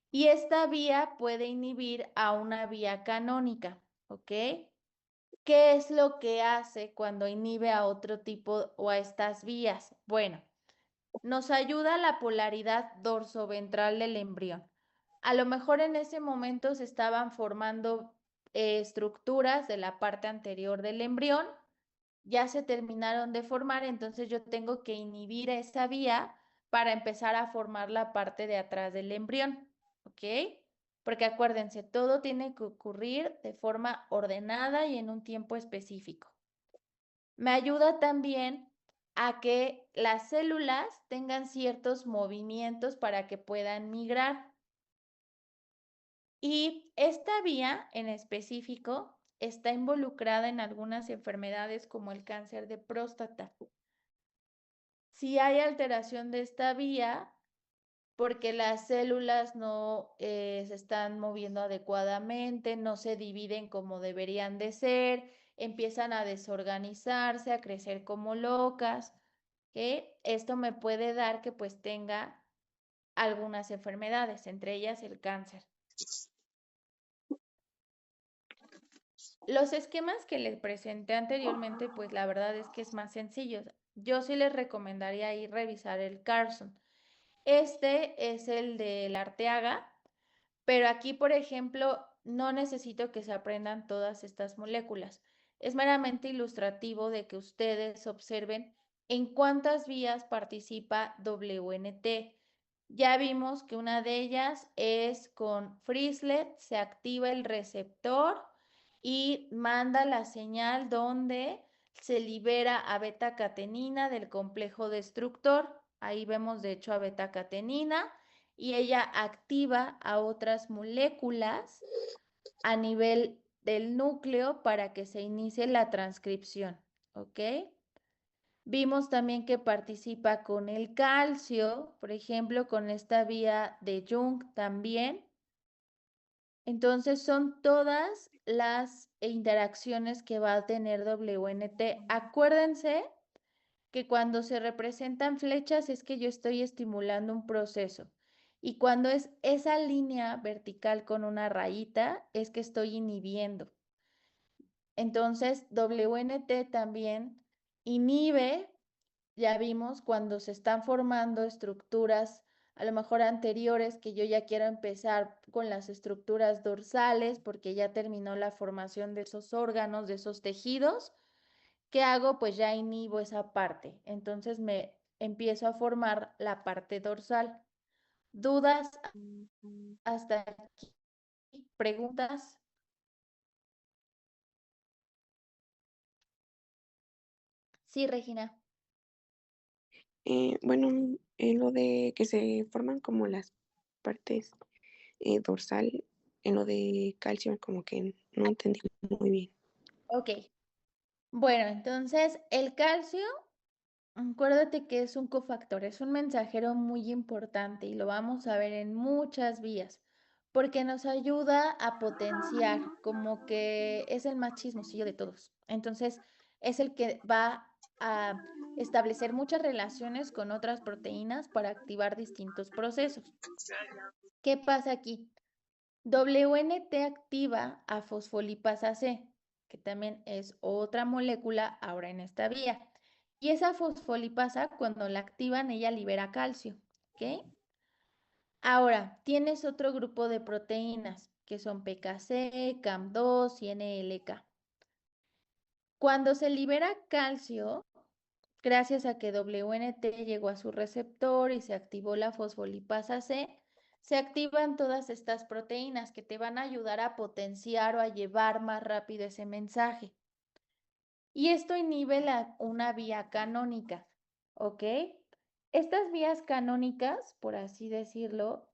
Y esta vía puede inhibir a una vía canónica, ¿ok? ¿Qué es lo que hace cuando inhibe a otro tipo o a estas vías? Bueno, nos ayuda la polaridad dorsoventral del embrión. A lo mejor en ese momento se estaban formando estructuras de la parte anterior del embrión, ya se terminaron de formar, entonces yo tengo que inhibir esa vía para empezar a formar la parte de atrás del embrión, ¿ok? Porque acuérdense, todo tiene que ocurrir de forma ordenada y en un tiempo específico. Me ayuda también a que las células tengan ciertos movimientos para que puedan migrar. Y esta vía en específico está involucrada en algunas enfermedades como el cáncer de próstata. Si hay alteración de esta vía, porque las células no se están moviendo adecuadamente, no se dividen como deberían de ser, empiezan a desorganizarse, a crecer como locas, ¿ok? Esto me puede dar que pues tenga algunas enfermedades, entre ellas el cáncer. Los esquemas que les presenté anteriormente, pues la verdad es que es más sencillo. Yo sí les recomendaría ir revisar el Carson. Este es el del Arteaga, pero aquí, por ejemplo, no necesito que se aprendan todas estas moléculas. Es meramente ilustrativo de que ustedes observen en cuántas vías participa WNT. Ya vimos que una de ellas es con Frislet, se activa el receptor y manda la señal donde se libera a beta-catenina del complejo destructor. Ahí vemos de hecho a beta-catenina y ella activa a otras moléculas a nivel del núcleo para que se inicie la transcripción, ¿ok? Vimos también que participa con el calcio, por ejemplo, con esta vía de Jung también. Entonces son todas las interacciones que va a tener WNT. Acuérdense que cuando se representan flechas es que yo estoy estimulando un proceso. Y cuando es esa línea vertical con una rayita, es que estoy inhibiendo. Entonces, WNT también inhibe, ya vimos, cuando se están formando estructuras a lo mejor anteriores, que yo ya quiero empezar con las estructuras dorsales porque ya terminó la formación de esos órganos, de esos tejidos. ¿Qué hago? Pues ya inhibo esa parte. Entonces me empiezo a formar la parte dorsal. ¿Dudas hasta aquí? ¿Preguntas? Sí, Regina. Bueno, en lo de que se forman como las partes dorsal, en lo de calcio, como que no entendí muy bien. Ok. Bueno, entonces el calcio, acuérdate que es un cofactor, es un mensajero muy importante y lo vamos a ver en muchas vías, porque nos ayuda a potenciar, como que es el más chismosillo de todos. Entonces, es el que va a establecer muchas relaciones con otras proteínas para activar distintos procesos. ¿Qué pasa aquí? WNT activa a fosfolipasa C, que también es otra molécula ahora en esta vía. Y esa fosfolipasa, cuando la activan, ella libera calcio, ¿ok? Ahora, tienes otro grupo de proteínas, que son PKC, CAM2 y NLK. Cuando se libera calcio, gracias a que WNT llegó a su receptor y se activó la fosfolipasa C, se activan todas estas proteínas que te van a ayudar a potenciar o a llevar más rápido ese mensaje. Y esto inhibe una vía canónica, ¿ok? Estas vías canónicas, por así decirlo,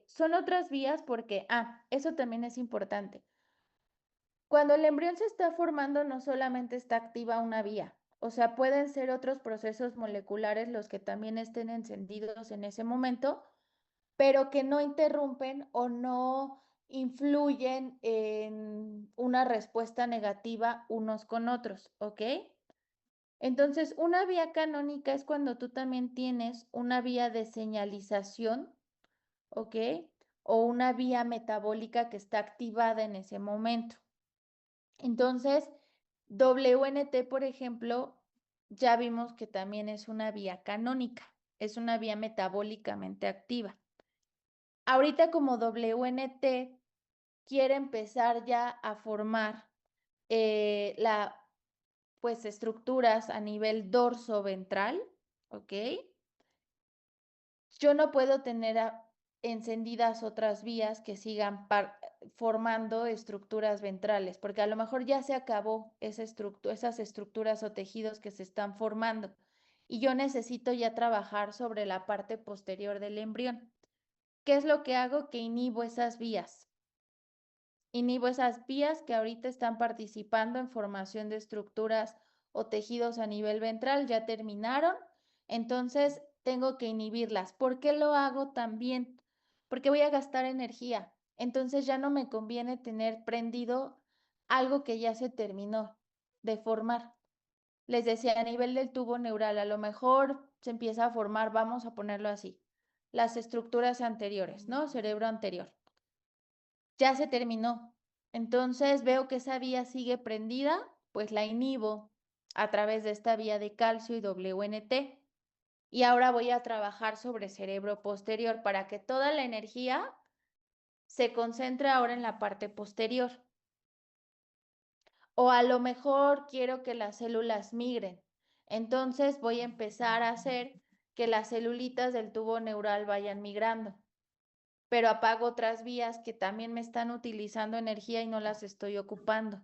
son otras vías porque, eso también es importante. Cuando el embrión se está formando, no solamente está activa una vía, o sea, pueden ser otros procesos moleculares los que también estén encendidos en ese momento, pero que no interrumpen o no influyen en una respuesta negativa unos con otros, ¿ok? Entonces, una vía canónica es cuando tú también tienes una vía de señalización, ¿ok? O una vía metabólica que está activada en ese momento. Entonces, WNT, por ejemplo, ya vimos que también es una vía canónica, es una vía metabólicamente activa. Ahorita como WNT quiere empezar ya a formar pues estructuras a nivel dorso ventral, ¿ok? Yo no puedo tener encendidas otras vías que sigan formando estructuras ventrales, porque a lo mejor ya se acabó esas estructuras o tejidos que se están formando y yo necesito ya trabajar sobre la parte posterior del embrión. ¿Qué es lo que hago? Que inhibo esas vías. Inhibo esas vías que ahorita están participando en formación de estructuras o tejidos a nivel ventral, ya terminaron, entonces tengo que inhibirlas. ¿Por qué lo hago también? Porque voy a gastar energía, entonces ya no me conviene tener prendido algo que ya se terminó de formar. Les decía, a nivel del tubo neural, a lo mejor se empieza a formar, vamos a ponerlo así, las estructuras anteriores, ¿no? Cerebro anterior. Ya se terminó. Entonces veo que esa vía sigue prendida, pues la inhibo a través de esta vía de calcio y WNT. Y ahora voy a trabajar sobre cerebro posterior para que toda la energía se concentre ahora en la parte posterior. O a lo mejor quiero que las células migren. Entonces voy a empezar a hacer que las celulitas del tubo neural vayan migrando. Pero apago otras vías que también me están utilizando energía y no las estoy ocupando.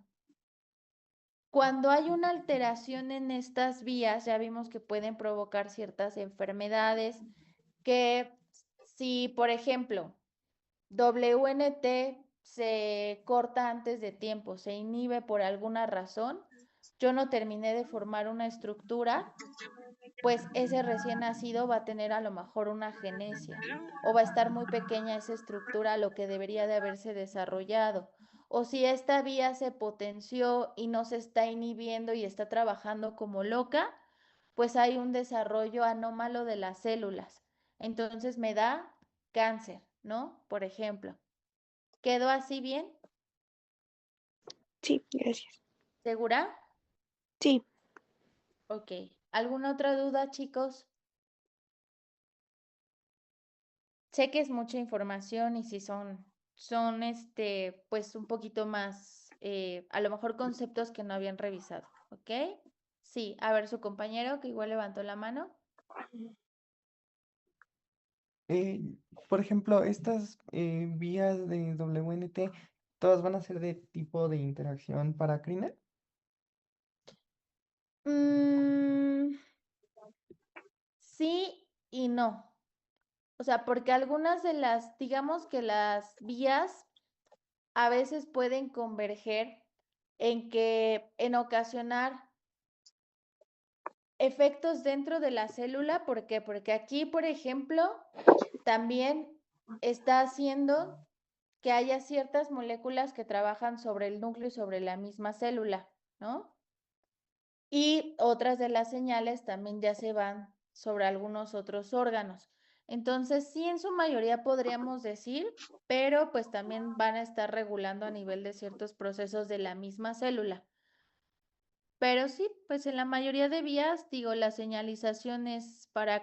Cuando hay una alteración en estas vías, ya vimos que pueden provocar ciertas enfermedades, que si, por ejemplo, WNT se corta antes de tiempo, se inhibe por alguna razón, yo no terminé de formar una estructura, pues ese recién nacido va a tener a lo mejor una agenesia o va a estar muy pequeña esa estructura, lo que debería de haberse desarrollado. O si esta vía se potenció y no se está inhibiendo y está trabajando como loca, pues hay un desarrollo anómalo de las células. Entonces me da cáncer, ¿no? Por ejemplo. ¿Quedó así bien? Sí, gracias. ¿Segura? Sí. Ok. ¿Alguna otra duda, chicos? sé que es mucha información y si son pues un poquito más, a lo mejor conceptos que no habían revisado, ¿ok? Sí, a ver, su compañero que igual levantó la mano. Eh, por ejemplo, estas vías de WNT, ¿todas van a ser de tipo de interacción parácrina? Mm, sí y no. O sea, porque algunas de digamos que las vías a veces pueden converger en ocasionar efectos dentro de la célula. ¿Por qué? Porque aquí, por ejemplo, también está haciendo que haya ciertas moléculas que trabajan sobre el núcleo y sobre la misma célula, ¿no? Y otras de las señales también ya se van sobre algunos otros órganos. Entonces, sí, en su mayoría podríamos decir, pero pues también van a estar regulando a nivel de ciertos procesos de la misma célula. Pero sí, pues en la mayoría de vías, digo, la señalización es para...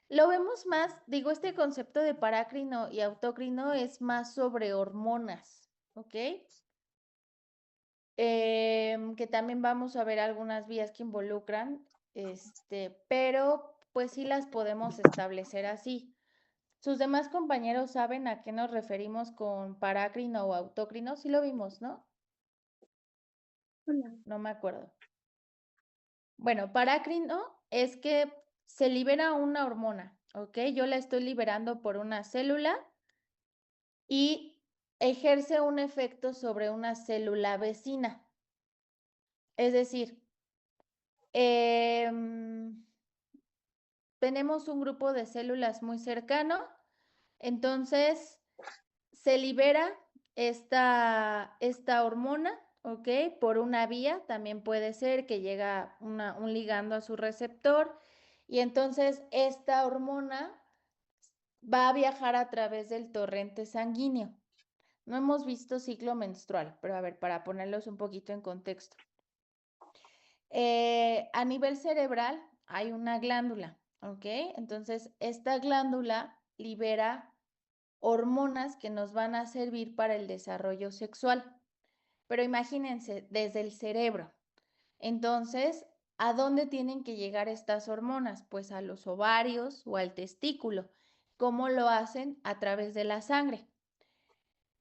Lo vemos más, digo, este concepto de parácrino y autócrino es más sobre hormonas, ¿ok? Que también vamos a ver algunas vías que involucran, pero pues sí las podemos establecer así. Sus demás compañeros saben a qué nos referimos con parácrino o autócrino, sí lo vimos, ¿no? Hola. No me acuerdo. Bueno, parácrino es que se libera una hormona, ¿ok? Yo la estoy liberando por una célula y ejerce un efecto sobre una célula vecina. Es decir, tenemos un grupo de células muy cercano, entonces se libera esta hormona, ¿ok? Por una vía, también puede ser que llega un ligando a su receptor y entonces esta hormona va a viajar a través del torrente sanguíneo. No hemos visto ciclo menstrual, pero a ver, para ponerlos un poquito en contexto. A nivel cerebral hay una glándula, ¿ok? Entonces, esta glándula libera hormonas que nos van a servir para el desarrollo sexual. Pero imagínense, desde el cerebro. Entonces, ¿a dónde tienen que llegar estas hormonas? Pues a los ovarios o al testículo. ¿Cómo lo hacen? A través de la sangre.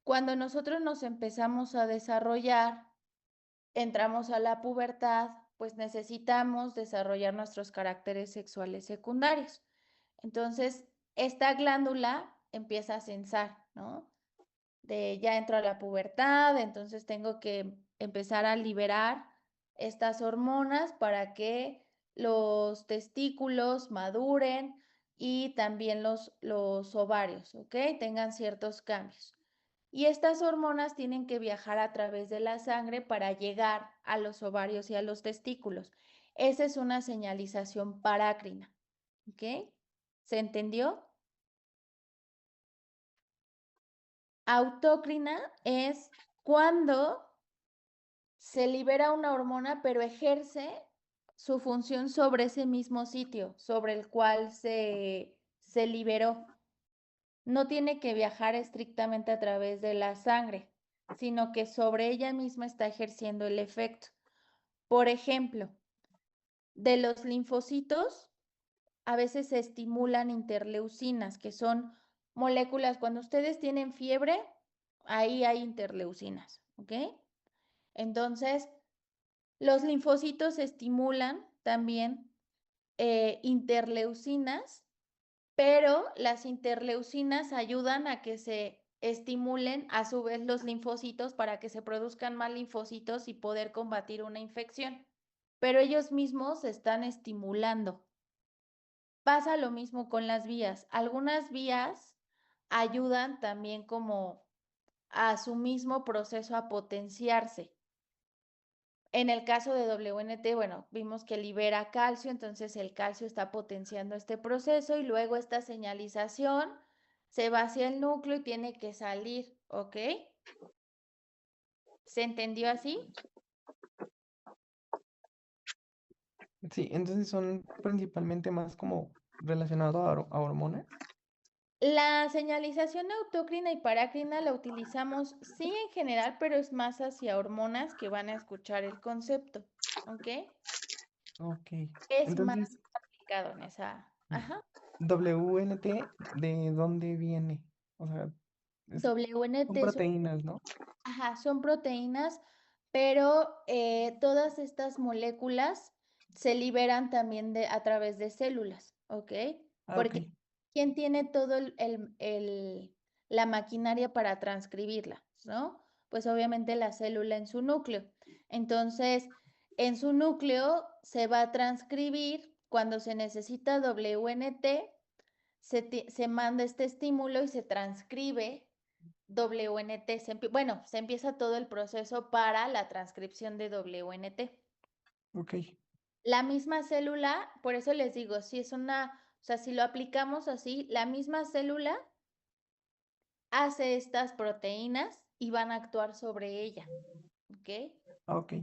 Cuando nosotros nos empezamos a desarrollar, entramos a la pubertad, pues necesitamos desarrollar nuestros caracteres sexuales secundarios. Entonces, esta glándula empieza a censar, ¿no? Ya entro a la pubertad, entonces tengo que empezar a liberar estas hormonas para que los testículos maduren y también los ovarios, ¿ok? Tengan ciertos cambios. Y estas hormonas tienen que viajar a través de la sangre para llegar a los ovarios y a los testículos. Esa es una señalización parácrina, ¿ok? ¿Se entendió? Autócrina es cuando se libera una hormona, pero ejerce su función sobre ese mismo sitio, sobre el cual se liberó. No tiene que viajar estrictamente a través de la sangre, sino que sobre ella misma está ejerciendo el efecto. Por ejemplo, de los linfocitos, a veces se estimulan interleucinas, que son moléculas, cuando ustedes tienen fiebre, ahí hay interleucinas, ¿ok? Entonces, los linfocitos estimulan también interleucinas, pero las interleucinas ayudan a que se estimulen a su vez los linfocitos para que se produzcan más linfocitos y poder combatir una infección. Pero ellos mismos se están estimulando. Pasa lo mismo con las vías. Algunas vías ayudan también como a su mismo proceso a potenciarse. En el caso de WNT, bueno, vimos que libera calcio, entonces el calcio está potenciando este proceso y luego esta señalización se va hacia el núcleo y tiene que salir, ¿ok? ¿Se entendió así? Sí, entonces son principalmente más como relacionados a hormonas. La señalización autócrina y parácrina la utilizamos sí en general, pero es más hacia hormonas que van a escuchar el concepto, ¿ok? Ok. Es más Entonces, aplicado en esa. Ajá. WNT, ¿de dónde viene? O sea, son WNT son, proteínas, ¿no? ajá, son proteínas, pero todas estas moléculas se liberan también a través de células, ¿ok? Ah, ok. Porque ¿quién tiene todo la maquinaria para transcribirla, ¿no? Pues obviamente la célula en su núcleo. Entonces, en su núcleo se va a transcribir cuando se necesita WNT, se manda este estímulo y se transcribe WNT. Bueno, se empieza todo el proceso para la transcripción de WNT. Ok. La misma célula, por eso les digo, si es o sea, si lo aplicamos así, la misma célula hace estas proteínas y van a actuar sobre ella, ¿ok? Ok.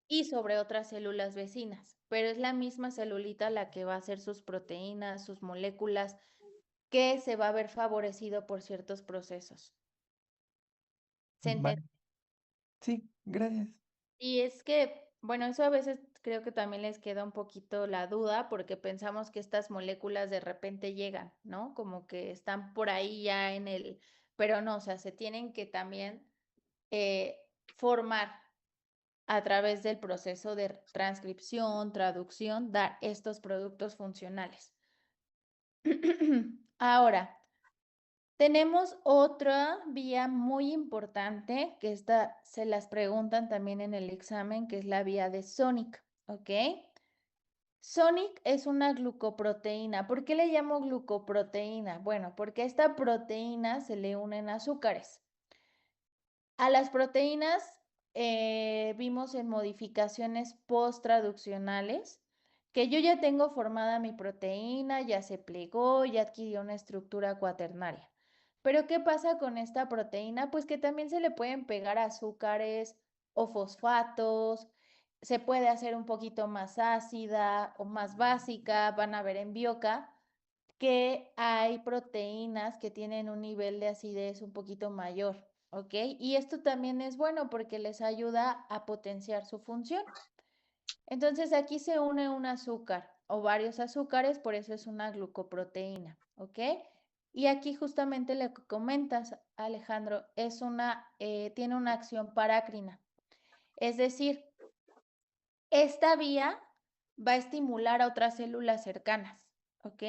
Y sobre otras células vecinas, pero es la misma celulita la que va a hacer sus proteínas, sus moléculas, que se va a ver favorecido por ciertos procesos. ¿Se entiende? Vale. Sí, gracias. Y es que, bueno, eso a veces creo que también les queda un poquito la duda porque pensamos que estas moléculas de repente llegan, ¿no? Como que están por ahí ya pero no, o sea, se tienen que también formar a través del proceso de transcripción, traducción, dar estos productos funcionales. Ahora, tenemos otra vía muy importante, que esta se las preguntan también en el examen, que es la vía de Sonic, ¿ok? Sonic es una glucoproteína. ¿Por qué le llamo glucoproteína? Bueno, porque a esta proteína se le unen azúcares. A las proteínas vimos en modificaciones post-traduccionales que yo ya tengo formada mi proteína, ya se plegó, ya adquirió una estructura cuaternaria. Pero ¿qué pasa con esta proteína? Pues que también se le pueden pegar azúcares o fosfatos, se puede hacer un poquito más ácida o más básica, van a ver en Bioca que hay proteínas que tienen un nivel de acidez un poquito mayor, ¿ok? Y esto también es bueno porque les ayuda a potenciar su función. Entonces aquí se une un azúcar o varios azúcares, por eso es una glucoproteína, ¿ok? Y aquí justamente le comentas, Alejandro, tiene una acción parácrina. Es decir, esta vía va a estimular a otras células cercanas, ¿ok?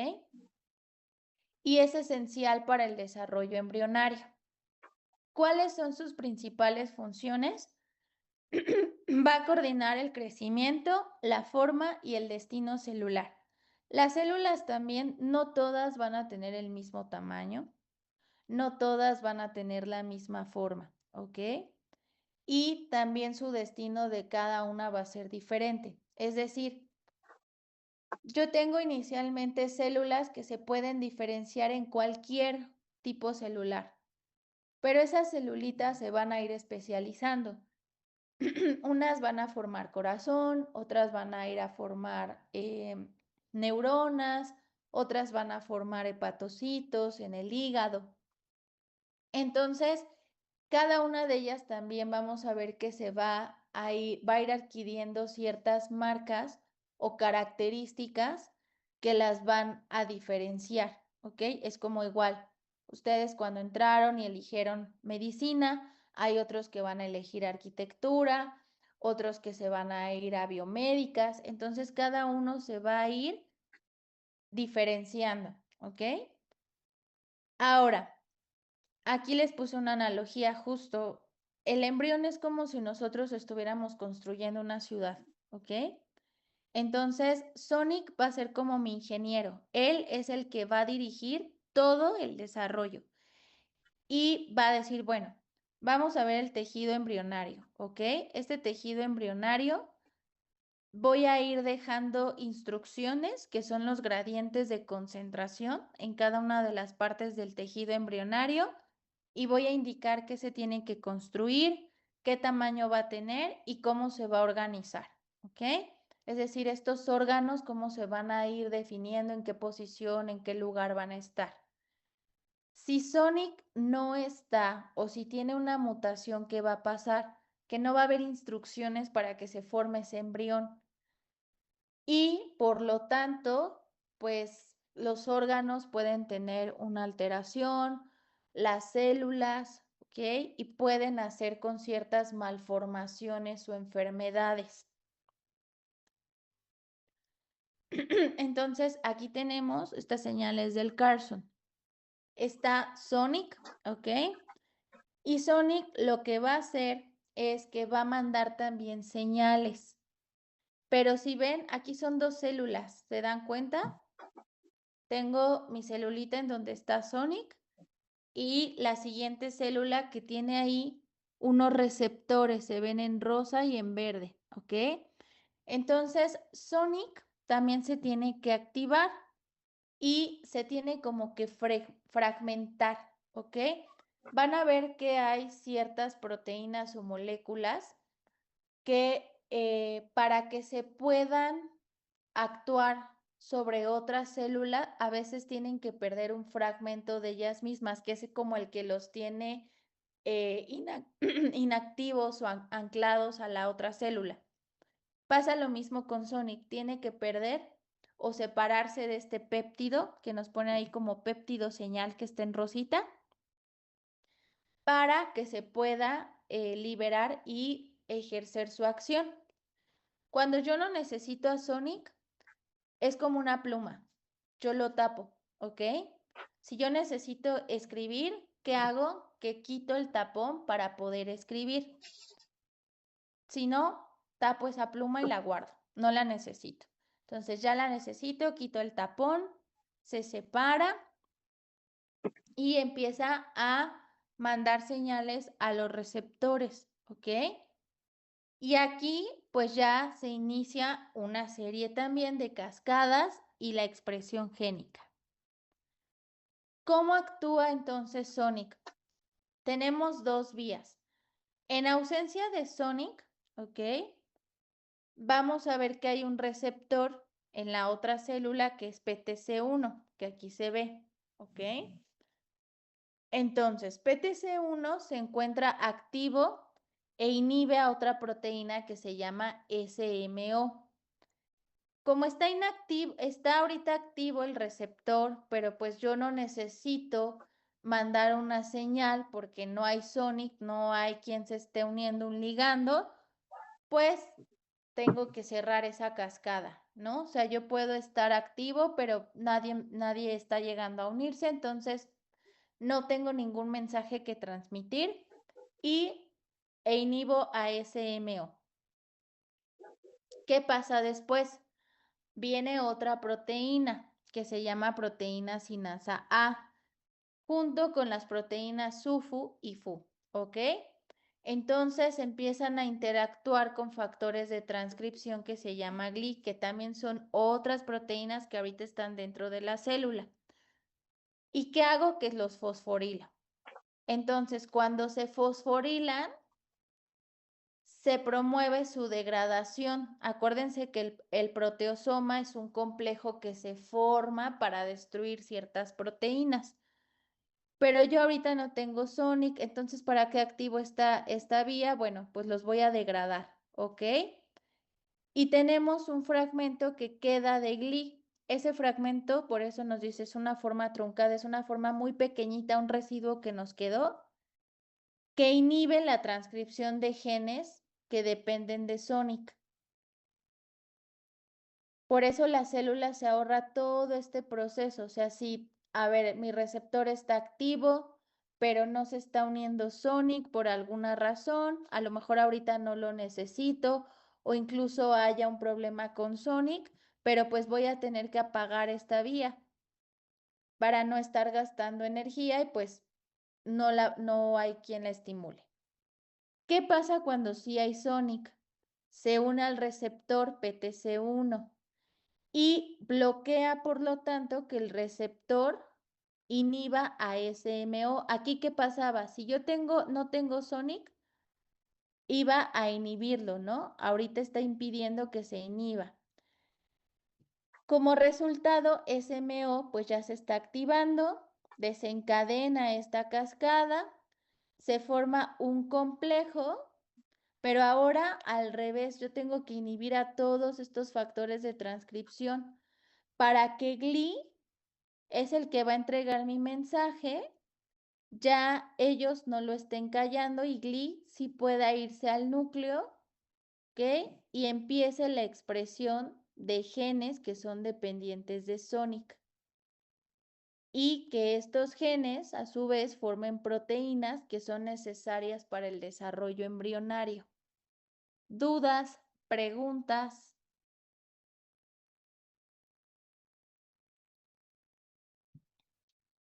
Y es esencial para el desarrollo embrionario. ¿Cuáles son sus principales funciones? Va a coordinar el crecimiento, la forma y el destino celular. Las células también, no todas van a tener el mismo tamaño, no todas van a tener la misma forma, ¿ok? Y también su destino de cada una va a ser diferente. Es decir, yo tengo inicialmente células que se pueden diferenciar en cualquier tipo celular, pero esas celulitas se van a ir especializando. Unas van a formar corazón, otras van a ir a formar neuronas, otras van a formar hepatocitos en el hígado. Entonces, cada una de ellas también vamos a ver que va a ir adquiriendo ciertas marcas o características que las van a diferenciar, ¿ok? Es como igual, ustedes cuando entraron y eligieron medicina, hay otros que van a elegir arquitectura, otros que se van a ir a biomédicas, entonces cada uno se va a ir diferenciando, ¿ok? Ahora, aquí les puse una analogía justo. El embrión es como si nosotros estuviéramos construyendo una ciudad, ¿ok? Entonces, Sonic va a ser como mi ingeniero. Él es el que va a dirigir todo el desarrollo y va a decir, bueno, vamos a ver el tejido embrionario, ¿ok? Este tejido embrionario voy a ir dejando instrucciones que son los gradientes de concentración en cada una de las partes del tejido embrionario y voy a indicar qué se tiene que construir, qué tamaño va a tener y cómo se va a organizar, ¿ok? Es decir, estos órganos, cómo se van a ir definiendo, en qué posición, en qué lugar van a estar. Si Sonic no está o si tiene una mutación, ¿qué va a pasar? Que no va a haber instrucciones para que se forme ese embrión. Y por lo tanto, pues los órganos pueden tener una alteración, las células, ¿ok? Y pueden nacer con ciertas malformaciones o enfermedades. Entonces, aquí tenemos estas señales del Carson. Está Sonic, ¿ok? Y Sonic lo que va a hacer es que va a mandar también señales. Pero si ven, aquí son dos células, ¿se dan cuenta? Tengo mi celulita en donde está Sonic y la siguiente célula que tiene ahí unos receptores, se ven en rosa y en verde, ¿ok? Entonces, Sonic también se tiene que activar y se tiene como que fragmentar, ¿ok? Van a ver que hay ciertas proteínas o moléculas que para que se puedan actuar sobre otra célula, a veces tienen que perder un fragmento de ellas mismas, que es como el que los tiene inactivos o anclados a la otra célula. Pasa lo mismo con Sonic, tiene que perder o separarse de este péptido, que nos pone ahí como péptido señal que está en rosita, para que se pueda liberar y ejercer su acción. Cuando yo no necesito a Sonic, es como una pluma. Yo lo tapo, ¿ok? Si yo necesito escribir, ¿qué hago? Que quito el tapón para poder escribir. Si no, tapo esa pluma y la guardo. No la necesito. Entonces ya la necesito, quito el tapón, se separa y empieza a mandar señales a los receptores, ¿ok? Y aquí pues ya se inicia una serie también de cascadas y la expresión génica. ¿Cómo actúa entonces Sonic? Tenemos dos vías. En ausencia de Sonic, ¿ok? Vamos a ver que hay un receptor en la otra célula que es PTC1, que aquí se ve, ¿ok? Entonces, PTC1 se encuentra activo e inhibe a otra proteína que se llama SMO. Como está inactivo, está ahorita activo el receptor, pero pues yo no necesito mandar una señal porque no hay Sonic, no hay quien se esté uniendo un ligando, pues tengo que cerrar esa cascada, ¿no? O sea, yo puedo estar activo, pero nadie está llegando a unirse, entonces no tengo ningún mensaje que transmitir e inhibo a SMO. ¿Qué pasa después? Viene otra proteína que se llama proteína sinasa A, junto con las proteínas SUFU y FU, ¿ok? Entonces empiezan a interactuar con factores de transcripción que se llama GLI, que también son otras proteínas que ahorita están dentro de la célula. ¿Y qué hago? Que los fosforila. Entonces, cuando se fosforilan, se promueve su degradación. Acuérdense que el proteosoma es un complejo que se forma para destruir ciertas proteínas. Pero yo ahorita no tengo Sonic, entonces ¿para qué activo esta vía? Bueno, pues los voy a degradar, ¿ok? Y tenemos un fragmento que queda de GLI. Ese fragmento, por eso nos dice, es una forma truncada, es una forma muy pequeñita, un residuo que nos quedó, que inhibe la transcripción de genes que dependen de Sonic. Por eso la célula se ahorra todo este proceso. O sea, si, a ver, mi receptor está activo, pero no se está uniendo Sonic por alguna razón, a lo mejor ahorita no lo necesito o incluso haya un problema con Sonic, pero pues voy a tener que apagar esta vía para no estar gastando energía y pues no hay quien la estimule. ¿Qué pasa cuando sí hay Sonic? Se une al receptor PTC1 y bloquea, por lo tanto, que el receptor inhiba a SMO. Aquí, ¿qué pasaba? Si yo no tengo Sonic, iba a inhibirlo, ¿no? Ahorita está impidiendo que se inhiba. Como resultado, SMO pues ya se está activando desencadena esta cascada, se forma un complejo, pero ahora al revés, yo tengo que inhibir a todos estos factores de transcripción para que GLI es el que va a entregar mi mensaje, ya ellos no lo estén callando y GLI sí pueda irse al núcleo, ¿ok? Y empiece la expresión de genes que son dependientes de Sonic. Y que estos genes, a su vez, formen proteínas que son necesarias para el desarrollo embrionario. ¿Dudas? ¿Preguntas?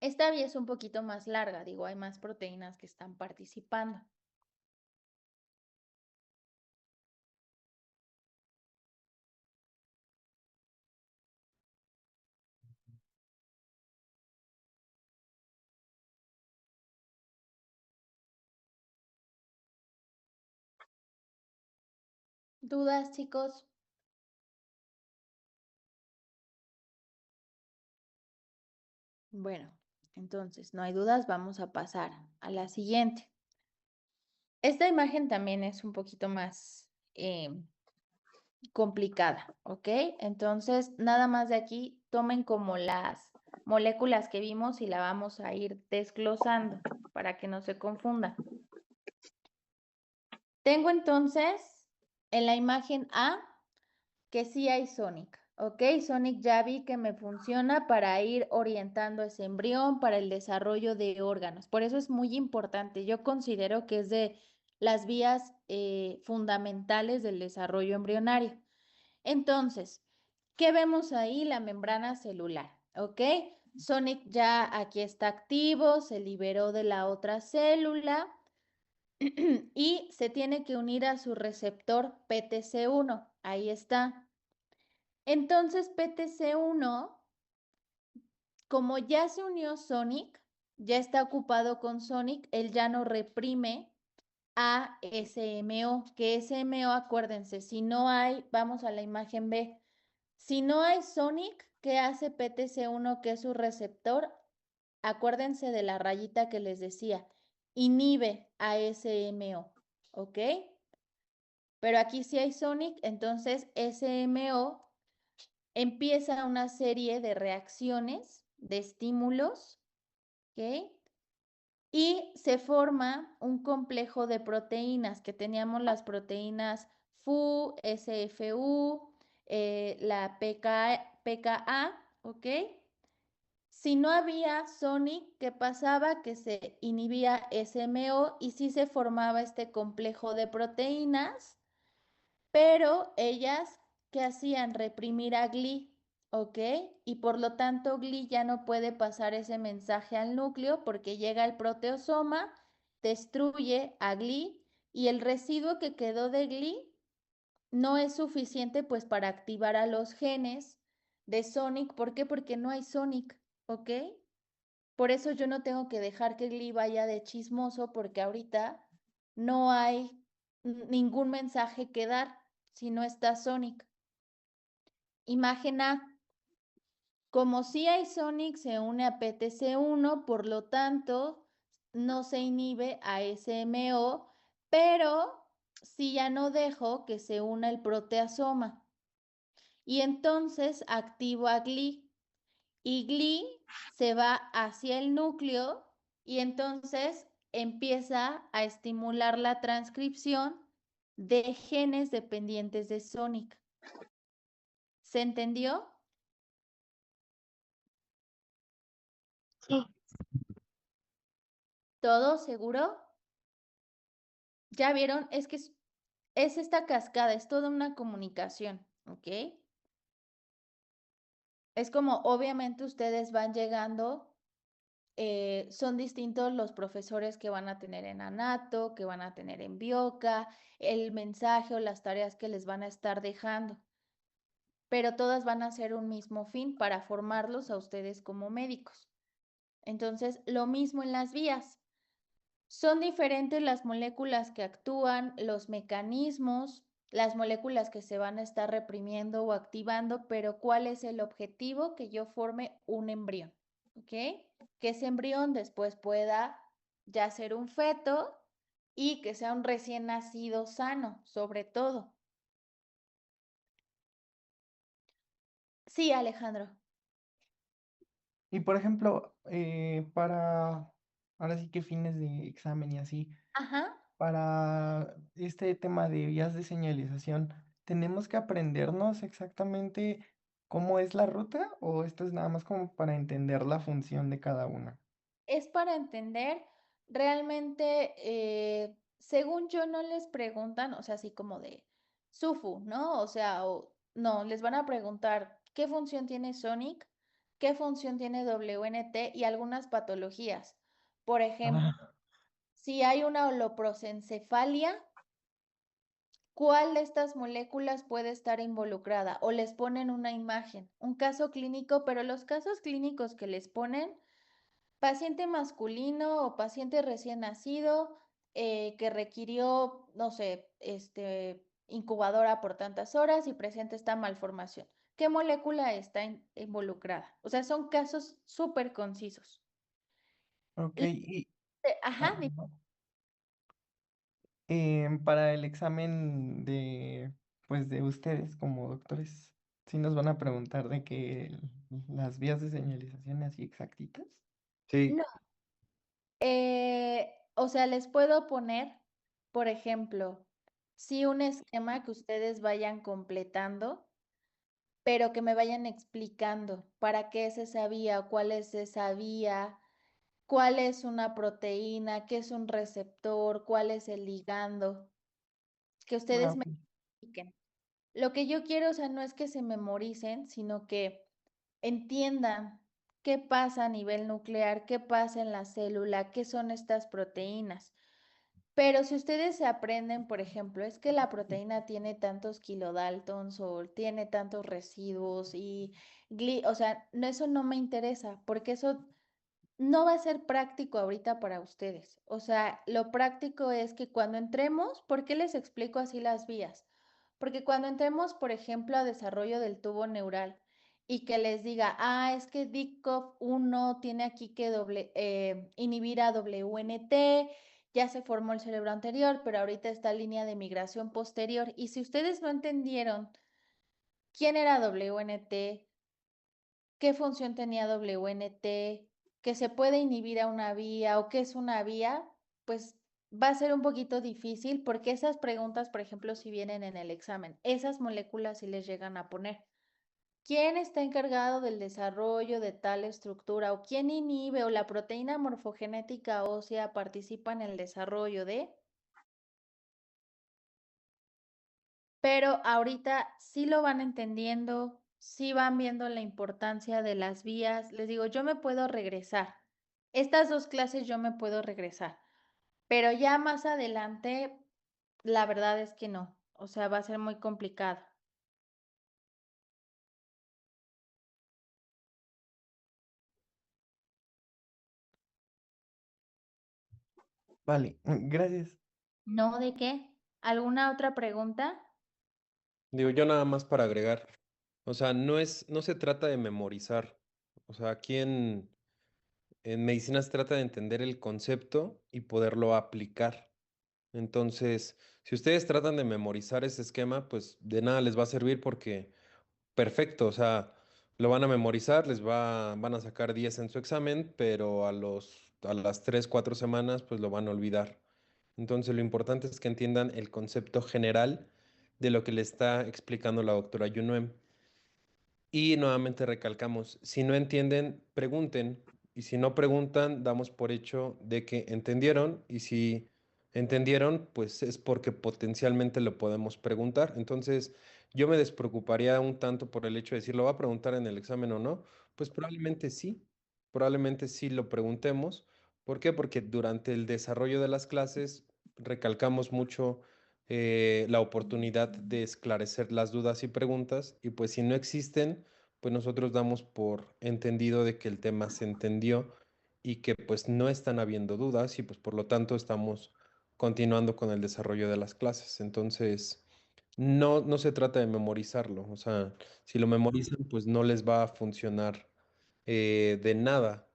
Esta vía es un poquito más larga, digo, hay más proteínas que están participando. ¿Dudas, chicos? Bueno, entonces, no hay dudas, vamos a pasar a la siguiente. Esta imagen también es un poquito más complicada, ¿ok? Entonces, nada más de aquí, tomen como las moléculas que vimos y la vamos a ir desglosando para que no se confundan. Tengo entonces en la imagen A que sí hay Sonic, ¿ok? Sonic ya vi que me funciona para ir orientando ese embrión, para el desarrollo de órganos. Por eso es muy importante. Yo considero que es de las vías fundamentales del desarrollo embrionario. Entonces, ¿qué vemos ahí? La membrana celular, ¿ok? Sonic ya aquí está activo, se liberó de la otra célula y se tiene que unir a su receptor PTC1. Ahí está. Entonces, PTC1, como ya se unió Sonic, ya está ocupado con Sonic, él ya no reprime a SMO, que SMO, acuérdense, si no hay, vamos a la imagen B, si no hay Sonic, ¿qué hace PTC1, que es su receptor? Acuérdense de la rayita que les decía, inhibe a SMO, ¿ok? Pero aquí sí hay Sonic, entonces SMO empieza una serie de reacciones, de estímulos, ¿ok? Y se forma un complejo de proteínas, que teníamos las proteínas FU, SFU, la PKA, ¿ok? Si no había Sonic, ¿qué pasaba? Que se inhibía SMO y sí se formaba este complejo de proteínas, pero ellas, ¿qué hacían? Reprimir a GLI, ¿ok? Y por lo tanto GLI ya no puede pasar ese mensaje al núcleo porque llega el proteosoma, destruye a GLI y el residuo que quedó de GLI no es suficiente pues para activar a los genes de Sonic. ¿Por qué? Porque no hay Sonic, ¿ok? Por eso yo no tengo que dejar que GLI vaya de chismoso porque ahorita no hay ningún mensaje que dar si no está Sonic. Imagen A. Como si hay Sonic, se une a PTC1, por lo tanto, no se inhibe a SMO, pero si ya no dejo que se una el proteasoma. Y entonces activo a GLI. Y GLI se va hacia el núcleo y entonces empieza a estimular la transcripción de genes dependientes de Sonic. ¿Se entendió? Sí. ¿Todo seguro? ¿Ya vieron? Es que es esta cascada, es toda una comunicación, ¿ok? Es como obviamente ustedes van llegando, son distintos los profesores que van a tener en Anato, que van a tener en Bioca, el mensaje o las tareas que les van a estar dejando, pero todas van a ser un mismo fin para formarlos a ustedes como médicos. Entonces, lo mismo en las vías. Son diferentes las moléculas que actúan, los mecanismos, las moléculas que se van a estar reprimiendo o activando, pero ¿cuál es el objetivo? Que yo forme un embrión, ¿ok? que ese embrión después pueda ya ser un feto y que sea un recién nacido sano, sobre todo. Sí, Alejandro. Y por ejemplo, para, ahora sí que fines de examen y así, Ajá. para este tema de vías de señalización, ¿tenemos que aprendernos exactamente cómo es la ruta o esto es nada más como para entender la función de cada una? Es para entender realmente, según yo, no les preguntan, o sea, así como de SUFU, ¿no? O sea, no, les van a preguntar qué función tiene Sonic, qué función tiene WNT y algunas patologías. Por ejemplo, Ah, si hay una holoprosencefalia, ¿cuál de estas moléculas puede estar involucrada? O les ponen una imagen, un caso clínico, pero los casos clínicos que les ponen paciente masculino o paciente recién nacido que requirió, no sé, incubadora por tantas horas y presenta esta malformación. ¿Qué molécula está involucrada? O sea, son casos súper concisos. ok, y Ajá, ah, para el examen de, pues de ustedes como doctores, ¿sí nos van a preguntar de que las vías de señalización así exactitas? Sí, no. O sea, les puedo poner, por ejemplo, sí un esquema que ustedes vayan completando, pero que me vayan explicando para qué es esa vía, cuál es esa vía, cuál es una proteína, qué es un receptor, cuál es el ligando, que Ah, ustedes me ok. expliquen. Lo que yo quiero, o sea, no es que se memoricen, sino que entiendan qué pasa a nivel nuclear, qué pasa en la célula, qué son estas proteínas. Pero si ustedes se aprenden, por ejemplo, es que la proteína tiene tantos kilodaltons o tiene tantos residuos y, o sea, eso no me interesa, porque eso no va a ser práctico ahorita para ustedes. O sea, lo práctico es que cuando entremos, ¿por qué les explico así las vías? Porque cuando entremos, por ejemplo, a desarrollo del tubo neural y que les diga, es que DICOF1 tiene aquí que inhibir a WNT, ya se formó el cerebro anterior, pero ahorita está línea de migración posterior. Y si ustedes no entendieron quién era WNT, qué función tenía WNT, que se puede inhibir a una vía o qué es una vía, pues va a ser un poquito difícil porque esas preguntas, por ejemplo, si vienen en el examen, esas moléculas sí les llegan a poner. ¿Quién está encargado del desarrollo de tal estructura o quién inhibe o la proteína morfogenética ósea participa en el desarrollo de? Pero ahorita sí lo van entendiendo, sí van viendo la importancia de las vías. Les digo, yo me puedo regresar. Estas 2 clases yo me puedo regresar, pero ya más adelante, la verdad es que no. O sea, va a ser muy complicado. Vale, gracias. ¿No de qué? ¿Alguna otra pregunta? digo yo nada más para agregar. O sea, no se trata de memorizar. O sea, aquí en medicina se trata de entender el concepto y poderlo aplicar. Entonces, si ustedes tratan de memorizar ese esquema, pues de nada les va a servir porque perfecto, o sea, lo van a memorizar, van a sacar 10 en su examen, pero a las 3 4 semanas, pues lo van a olvidar. Entonces, lo importante es que entiendan el concepto general de lo que le está explicando la doctora Yunuen. Y nuevamente recalcamos, si no entienden, pregunten. Y si no preguntan, damos por hecho de que entendieron. Y si entendieron, pues es porque potencialmente lo podemos preguntar. Entonces, yo me despreocuparía un tanto por el hecho de decir, ¿lo va a preguntar en el examen o no? Pues probablemente sí lo preguntemos. ¿Por qué? Porque durante el desarrollo de las clases recalcamos mucho la oportunidad de esclarecer las dudas y preguntas y pues si no existen, pues nosotros damos por entendido de que el tema se entendió y que pues no están habiendo dudas y pues por lo tanto estamos continuando con el desarrollo de las clases. Entonces, no se trata de memorizarlo, o sea, si lo memorizan, pues no les va a funcionar de nada.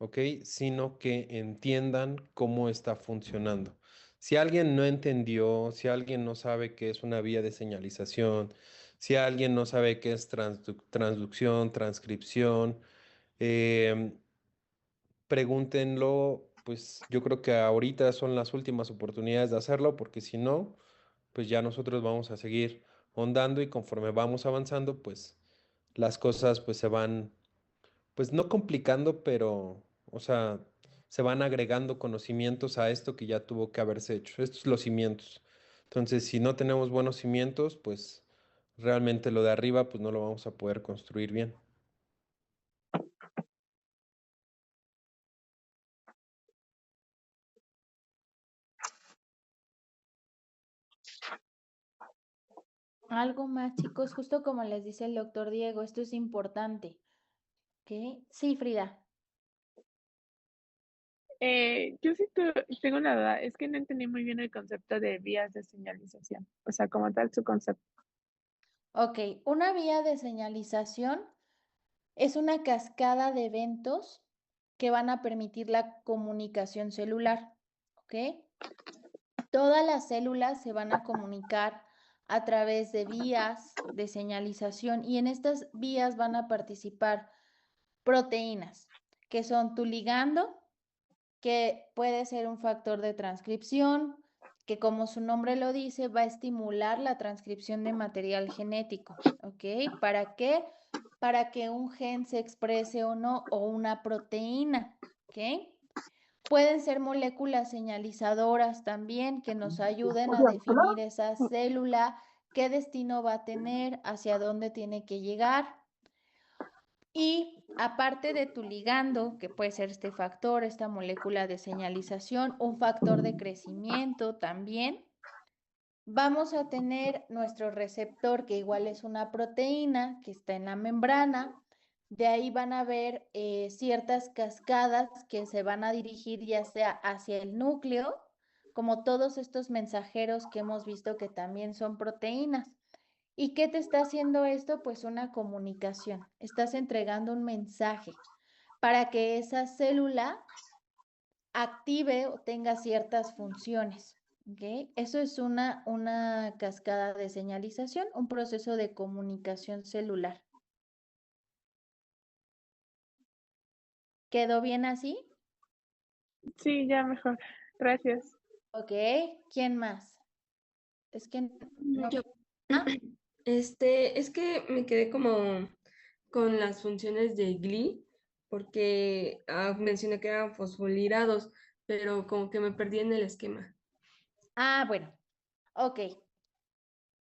¿ok? Sino que entiendan cómo está funcionando. Si alguien no entendió, si alguien no sabe qué es una vía de señalización, si alguien no sabe qué es transducción, transcripción, em, pregúntenlo, pues yo creo que ahorita son las últimas oportunidades de hacerlo, porque si no, pues ya nosotros vamos a seguir ondando y conforme vamos avanzando, pues las cosas pues se van, pues no complicando, pero, o sea, se van agregando conocimientos a esto que ya tuvo que haberse hecho. Estos son los cimientos. Entonces, si no tenemos buenos cimientos, pues realmente lo de arriba, pues no lo vamos a poder construir bien. Algo más, chicos, justo como les dice el doctor Diego, esto es importante. ¿Ok? Sí, Frida. Yo sí tengo una duda, es que no entendí muy bien el concepto de vías de señalización, o sea, como tal su concepto. Ok, una vía de señalización es una cascada de eventos que van a permitir la comunicación celular. ¿Ok? Todas las células se van a comunicar a través de vías de señalización y en estas vías van a participar proteínas, que son tu ligando, que puede ser un factor de transcripción, que como su nombre lo dice, va a estimular la transcripción de material genético. ¿Ok? ¿Para qué? Para que un gen se exprese o no, o una proteína. ¿Ok? Pueden ser moléculas señalizadoras también que nos ayuden a definir esa célula, qué destino va a tener, hacia dónde tiene que llegar. Y aparte de tu ligando, que puede ser este factor, esta molécula de señalización, un factor de crecimiento también, vamos a tener nuestro receptor, que igual es una proteína que está en la membrana. De ahí van a haber ciertas cascadas que se van a dirigir ya sea hacia el núcleo, como todos estos mensajeros que hemos visto que también son proteínas. ¿Y qué te está haciendo esto? Pues una comunicación. Estás entregando un mensaje para que esa célula active o tenga ciertas funciones. ¿Ok? Eso es una cascada de señalización, un proceso de comunicación celular. ¿Quedó bien así? Sí, ya mejor, gracias. Ok, ¿quién más? Es que no. Yo, Ah, es que me quedé como con las funciones de Glee, porque mencioné que eran fosfolilados, pero como que me perdí en el esquema. bueno, ok.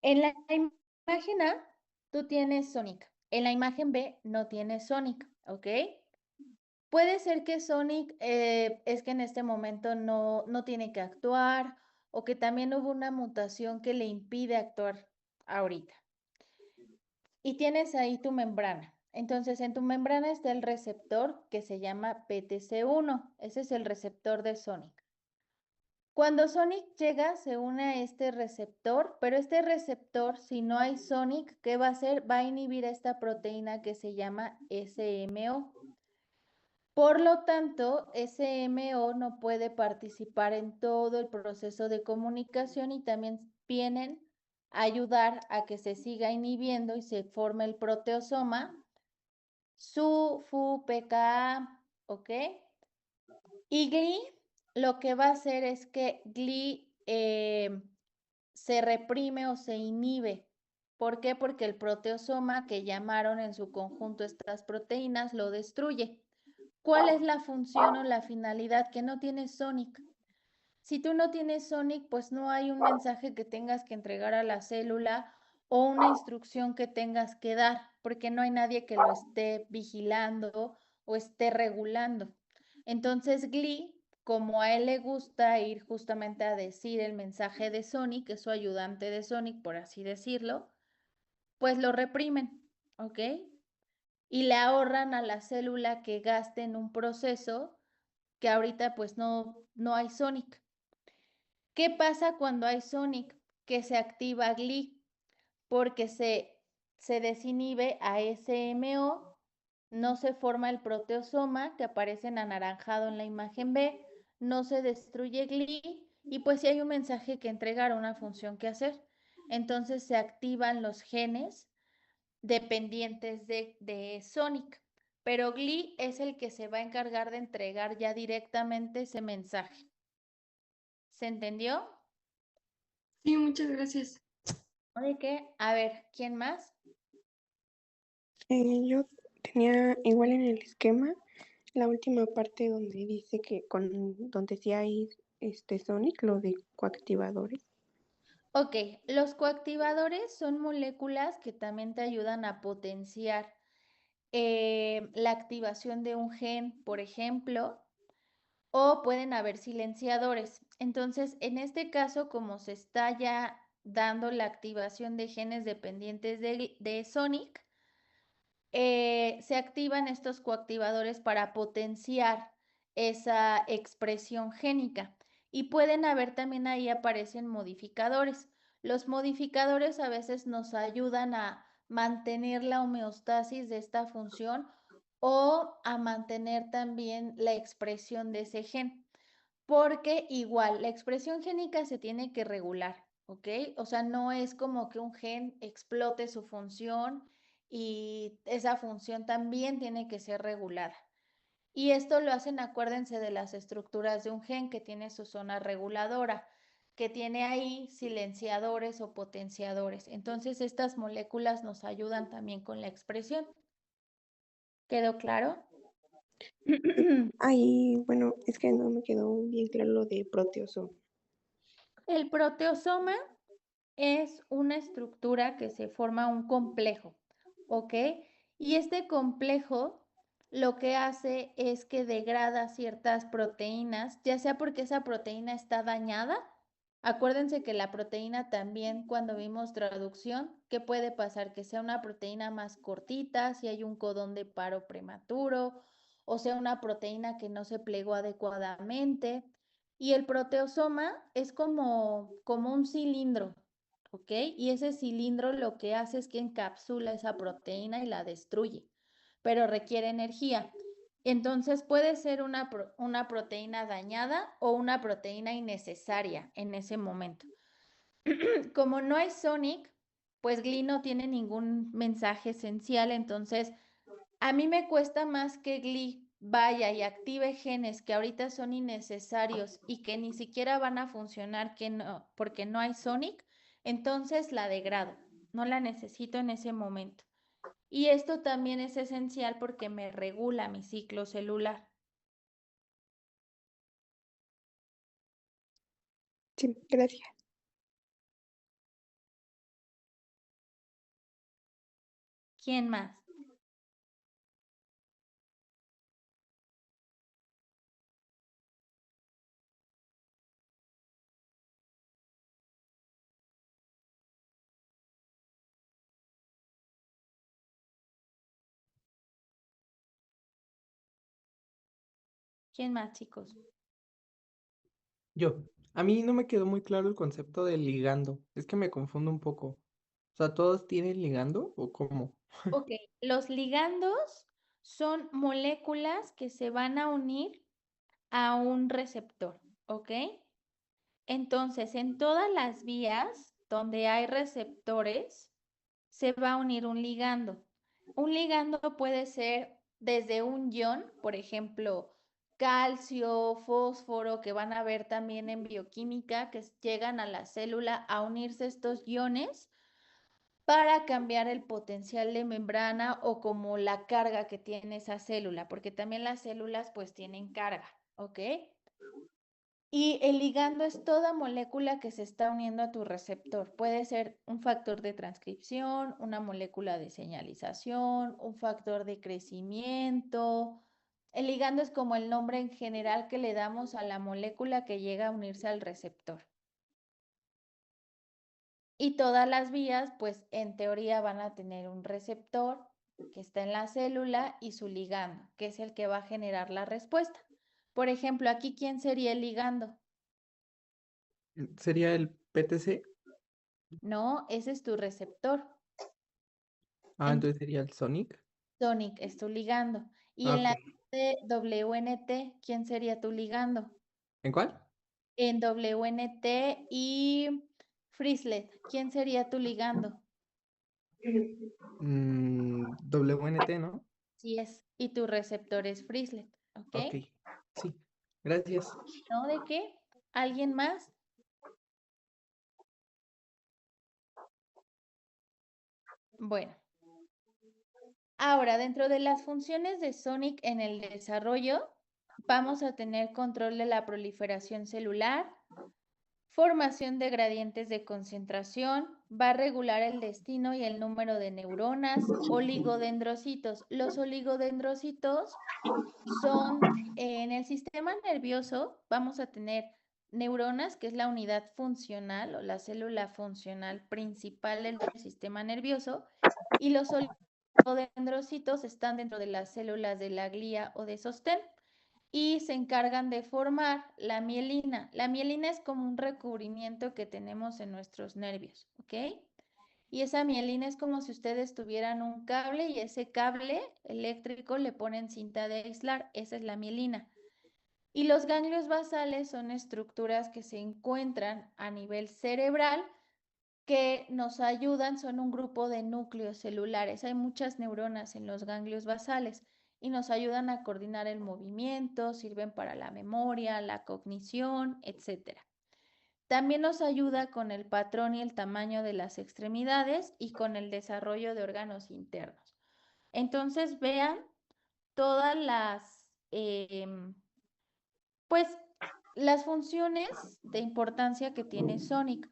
En la imagen A, tú tienes Sonic. En la imagen B, no tienes Sonic, ¿ok? Puede ser que Sonic es que en este momento no tiene que actuar o que también hubo una mutación que le impide actuar ahorita. Y tienes ahí tu membrana. Entonces, en tu membrana está el receptor que se llama PTC1. Ese es el receptor de Sonic. Cuando Sonic llega, se une a este receptor, pero este receptor, si no hay Sonic, ¿qué va a hacer? Va a inhibir a esta proteína que se llama SMO. Por lo tanto, SMO no puede participar en todo el proceso de comunicación y también vienen a ayudar a que se siga inhibiendo y se forme el proteosoma, SU, FU, PKA, ¿ok? Y GLI lo que va a hacer es que GLI se reprime o se inhibe. ¿Por qué? Porque el proteosoma que llamaron en su conjunto estas proteínas lo destruye. ¿Cuál es la función o la finalidad? Que no tiene Sonic. Si tú no tienes Sonic, pues no hay un mensaje que tengas que entregar a la célula o una instrucción que tengas que dar, porque no hay nadie que lo esté vigilando o esté regulando. Entonces, Glee, como a él le gusta ir justamente a decir el mensaje de Sonic, es su ayudante de Sonic, por así decirlo, pues lo reprimen, ¿ok? Y le ahorran a la célula que gaste en un proceso que ahorita pues no hay Sonic. ¿Qué pasa cuando hay Sonic? Que se activa Glee porque se desinhibe a SMO no se forma el proteosoma que aparece en anaranjado en la imagen B, no se destruye GLI y pues si hay un mensaje que entregar, una función que hacer. Entonces se activan los genes dependientes de Sonic, pero GLI es el que se va a encargar de entregar ya directamente ese mensaje. ¿Se entendió? Sí, muchas gracias. ¿De qué? A ver, ¿quién más? Yo tenía igual en el esquema la última parte donde dice que donde sí hay Sonic, lo de coactivadores. Ok, los coactivadores son moléculas que también te ayudan a potenciar la activación de un gen, por ejemplo, o pueden haber silenciadores. Entonces, en este caso, como se está ya dando la activación de genes dependientes de Sonic, se activan estos coactivadores para potenciar esa expresión génica. Y pueden haber también ahí aparecen modificadores. Los modificadores a veces nos ayudan a mantener la homeostasis de esta función o a mantener también la expresión de ese gen. Porque igual, la expresión génica se tiene que regular, ¿ok? O sea, no es como que un gen explote su función y esa función también tiene que ser regulada. Y esto lo hacen, acuérdense de las estructuras de un gen que tiene su zona reguladora, que tiene ahí silenciadores o potenciadores. Entonces, estas moléculas nos ayudan también con la expresión. ¿Quedó claro? Ahí, bueno, es que no me quedó bien claro lo de proteosoma. El proteosoma es una estructura que se forma un complejo, ¿ok? Y este complejo lo que hace es que degrada ciertas proteínas, ya sea porque esa proteína está dañada. Acuérdense que la proteína también, cuando vimos traducción, ¿qué puede pasar? Que sea una proteína más cortita, si hay un codón de paro prematuro, o sea una proteína que no se plegó adecuadamente. Y el proteosoma es como un cilindro, ¿ok? Y ese cilindro lo que hace es que encapsula esa proteína y la destruye, pero requiere energía. Entonces puede ser una proteína dañada o una proteína innecesaria en ese momento. Como no hay Sonic, pues Glee no tiene ningún mensaje esencial, entonces a mí me cuesta más que Glee vaya y active genes que ahorita son innecesarios y que ni siquiera van a funcionar porque no hay Sonic, entonces la degrado, no la necesito en ese momento. Y esto también es esencial porque me regula mi ciclo celular. Sí, gracias. ¿Quién más? ¿Quién más, chicos? Yo, a mí no me quedó muy claro el concepto del ligando. Es que me confundo un poco. O sea, ¿todos tienen ligando o cómo? Ok, los ligandos son moléculas que se van a unir a un receptor, ¿ok? Entonces, en todas las vías donde hay receptores, se va a unir un ligando. Un ligando puede ser desde un ion, por ejemplo, calcio, fósforo, que van a ver también en bioquímica, que llegan a la célula a unirse estos iones para cambiar el potencial de membrana o como la carga que tiene esa célula, porque también las células pues tienen carga, ¿ok? Y el ligando es toda molécula que se está uniendo a tu receptor. Puede ser un factor de transcripción, una molécula de señalización, un factor de crecimiento. El ligando es como el nombre en general que le damos a la molécula que llega a unirse al receptor. Y todas las vías, pues en teoría van a tener un receptor que está en la célula y su ligando, que es el que va a generar la respuesta. Por ejemplo, aquí, ¿quién sería el ligando? ¿Sería el PTC? No, ese es tu receptor. Ah, entonces sería el Sonic. Sonic es tu ligando. Y Ah, en la ok. de WNT, ¿quién sería tu ligando? ¿En cuál? En WNT y Frislet, ¿quién sería tu ligando? WNT, ¿no? Sí es. Y tu receptor es Frislet, ¿ok? Ok, sí, gracias. ¿No? ¿De qué? ¿Alguien más? Bueno. Ahora, dentro de las funciones de Sonic en el desarrollo, vamos a tener control de la proliferación celular, formación de gradientes de concentración, va a regular el destino y el número de neuronas, oligodendrocitos. Los oligodendrocitos son, en el sistema nervioso, vamos a tener neuronas, que es la unidad funcional o la célula funcional principal del sistema nervioso, y los oligodendrocitos están dentro de las células de la glía o de sostén y se encargan de formar la mielina. La mielina es como un recubrimiento que tenemos en nuestros nervios, ¿ok? Y esa mielina es como si ustedes tuvieran un cable y ese cable eléctrico le ponen cinta de aislar, esa es la mielina. Y los ganglios basales son estructuras que se encuentran a nivel cerebral que nos ayudan, son un grupo de núcleos celulares. Hay muchas neuronas en los ganglios basales y nos ayudan a coordinar el movimiento, sirven para la memoria, la cognición, etc. También nos ayuda con el patrón y el tamaño de las extremidades y con el desarrollo de órganos internos. Entonces vean todas pues, las funciones de importancia que tiene Sonic.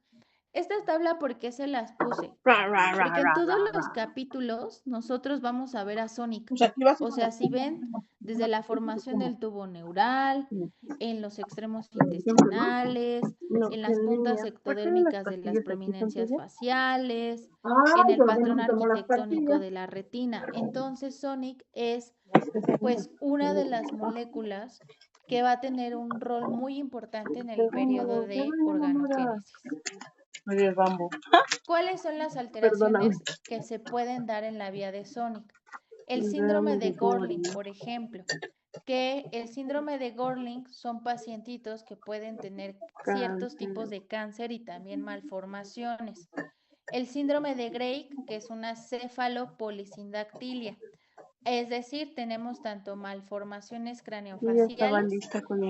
Esta tabla, ¿por qué se las puse? Porque en todos los capítulos nosotros vamos a ver a Sonic. O sea, si ven desde la formación del tubo neural, en los extremos intestinales, en las puntas ectodérmicas de las prominencias faciales, en el patrón arquitectónico de la retina. Entonces, Sonic es pues una de las moléculas que va a tener un rol muy importante en el periodo de organogénesis. ¿Cuáles son las alteraciones que se pueden dar en la vía de Sonic? El síndrome de Gorlin, por ejemplo, que el síndrome de Gorlin son pacientitos que pueden tener ciertos tipos de cáncer y también malformaciones. El síndrome de Greig, que es una cefalopolisindactilia. Es decir, tenemos tanto malformaciones craneofaciales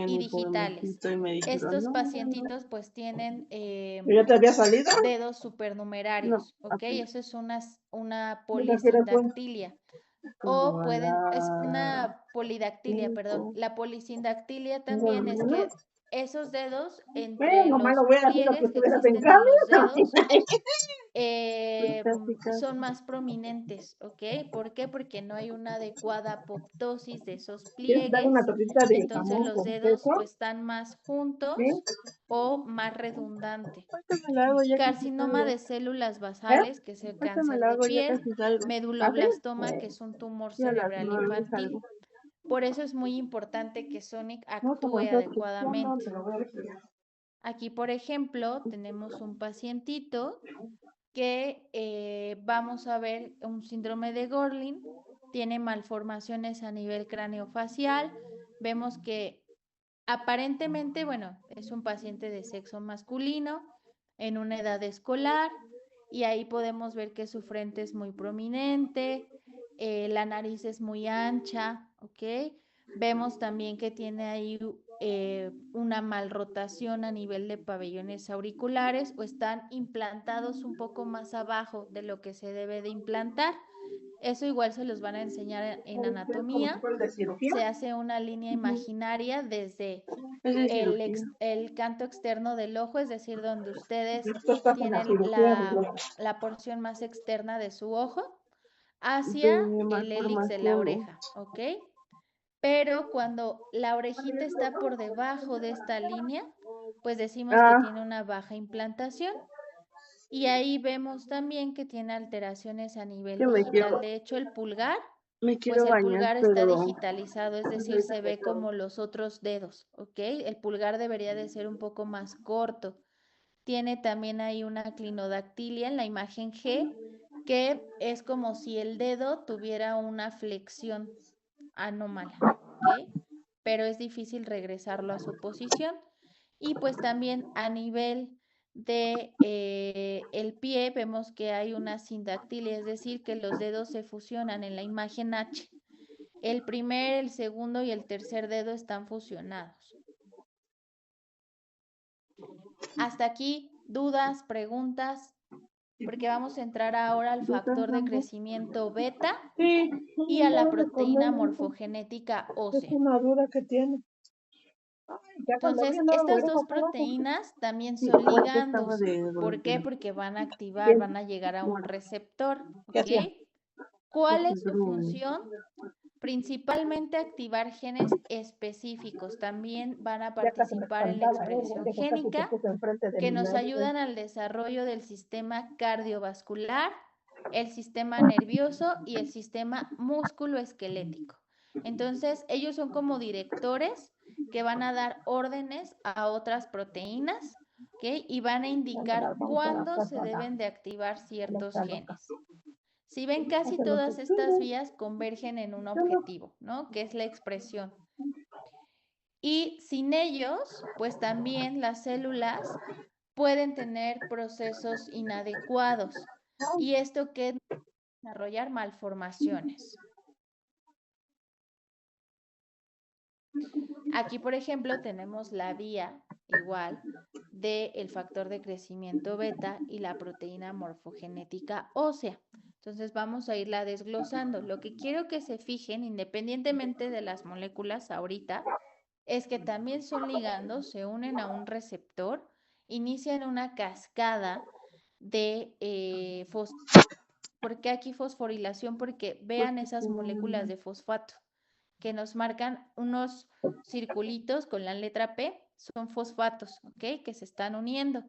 y digitales. Estos pacientitos pues tienen dedos supernumerarios, ¿ok? Eso es una polisindactilia. O es una polidactilia, perdón. La polisindactilia también es que esos dedos entre los pliegues que existen en los dedos son más prominentes, ¿ok? ¿Por qué? Porque no hay una adecuada apoptosis de esos pliegues, entonces los dedos pues están más juntos o más redundante. Carcinoma de células basales, que es el cáncer de piel, meduloblastoma, que es un tumor cerebral infantil. Por eso es muy importante que Sonic actúe adecuadamente. Aquí, por ejemplo, tenemos un pacientito que vamos a ver un síndrome de Gorlin, tiene malformaciones a nivel craneofacial, vemos que aparentemente, bueno, es un paciente de sexo masculino en una edad escolar y ahí podemos ver que su frente es muy prominente, la nariz es muy ancha, ¿ok? Vemos también que tiene ahí una malrotación a nivel de pabellones auriculares o están implantados un poco más abajo de lo que se debe de implantar. Eso igual se los van a enseñar en anatomía. Se hace una línea imaginaria desde el canto externo del ojo, es decir, donde ustedes tienen la porción más externa de su ojo, hacia el hélix de la oreja, ¿ok? Pero cuando la orejita está por debajo de esta línea, pues decimos que tiene una baja implantación. Y ahí vemos también que tiene alteraciones a nivel digital. De hecho, el pulgar, pues el pulgar está digitalizado, es decir, se ve como los otros dedos, ¿ok? El pulgar debería de ser un poco más corto. Tiene también ahí una clinodactilia en la imagen G, que es como si el dedo tuviera una flexión anómala, ¿ok? Pero es difícil regresarlo a su posición. Y pues también a nivel de el pie vemos que hay una sindactilia, es decir, que los dedos se fusionan en la imagen H. El primer, el segundo y el tercer dedo están fusionados. Hasta aquí, dudas, preguntas, porque vamos a entrar ahora al factor de crecimiento beta Sí, y a la ya respondí, proteína mijo. morfogenética Es ósea. una duda que tiene. Ay, ya cuando vi Entonces, andaba estas güereja dos para abajo. proteínas también Sí, son pues yo estaba ligandos. de ¿Por qué? voluntario. Porque van a activar, ¿Quién? van a llegar a un Bueno, receptor, ¿qué ¿ok? hacía? ¿Cuál Este es su Drew. función? Principalmente activar genes específicos. También van a Ya casi me participar en la espantaba, expresión güey, que casi se génica puso enfrente de que mi nos nariz. ayudan al desarrollo del sistema cardiovascular, el sistema nervioso y el sistema músculoesquelético. Entonces, ellos son como directores que van a dar órdenes a otras proteínas, ¿ok? Y van a indicar cuándo se deben de activar ciertos genes. Si ven, casi todas estas vías convergen en un objetivo, ¿no? Que es la expresión. Y sin ellos, pues también las células pueden tener procesos inadecuados. ¿Y esto qué es? Desarrollar malformaciones. Aquí, por ejemplo, tenemos la vía igual del factor de crecimiento beta y la proteína morfogenética ósea. Entonces vamos a irla desglosando. Lo que quiero que se fijen, independientemente de las moléculas ahorita, es que también son ligandos, se unen a un receptor, inician una cascada de ¿por qué aquí fosforilación? Porque vean esas moléculas de fosfato que nos marcan unos circulitos con la letra P, son fosfatos, ¿ok? Que se están uniendo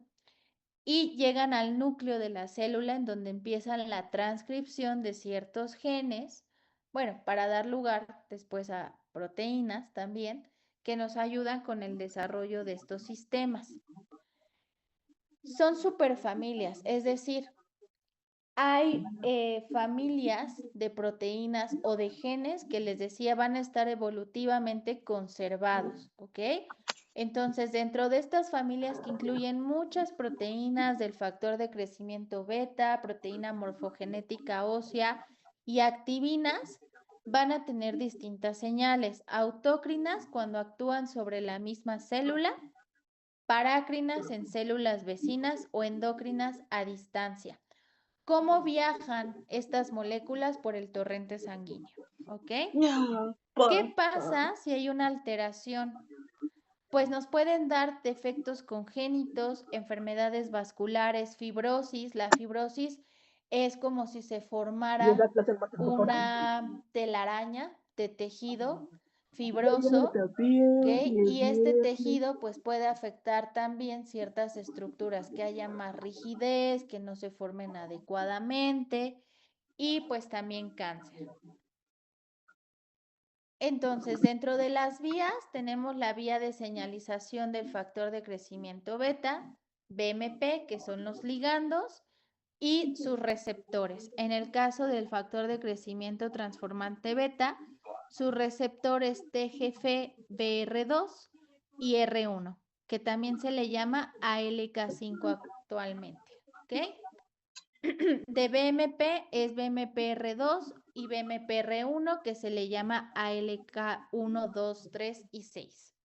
y llegan al núcleo de la célula en donde empiezan la transcripción de ciertos genes, bueno, para dar lugar después a proteínas también, que nos ayudan con el desarrollo de estos sistemas. Son superfamilias, es decir, hay familias de proteínas o de genes que les decía van a estar evolutivamente conservados, ¿ok? Entonces, dentro de estas familias que incluyen muchas proteínas del factor de crecimiento beta, proteína morfogenética ósea y activinas, van a tener distintas señales. Autócrinas cuando actúan sobre la misma célula, parácrinas en células vecinas o endócrinas a distancia. ¿Cómo viajan estas moléculas por el torrente sanguíneo? ¿Ok? ¿Qué pasa si hay una alteración? Pues nos pueden dar defectos congénitos, enfermedades vasculares, fibrosis. La fibrosis es como si se formara una telaraña de tejido fibroso, ¿ok? Y este tejido pues puede afectar también ciertas estructuras, que haya más rigidez, que no se formen adecuadamente y pues también cáncer. Entonces, dentro de las vías tenemos la vía de señalización del factor de crecimiento beta, BMP, que son los ligandos, y sus receptores. En el caso del factor de crecimiento transformante beta, su receptor es TGF BR2 y R1, que también se le llama ALK5 actualmente. ¿Ok? De BMP es BMPR2 y BMPR1, que se le llama ALK1, 2, 3 y 6.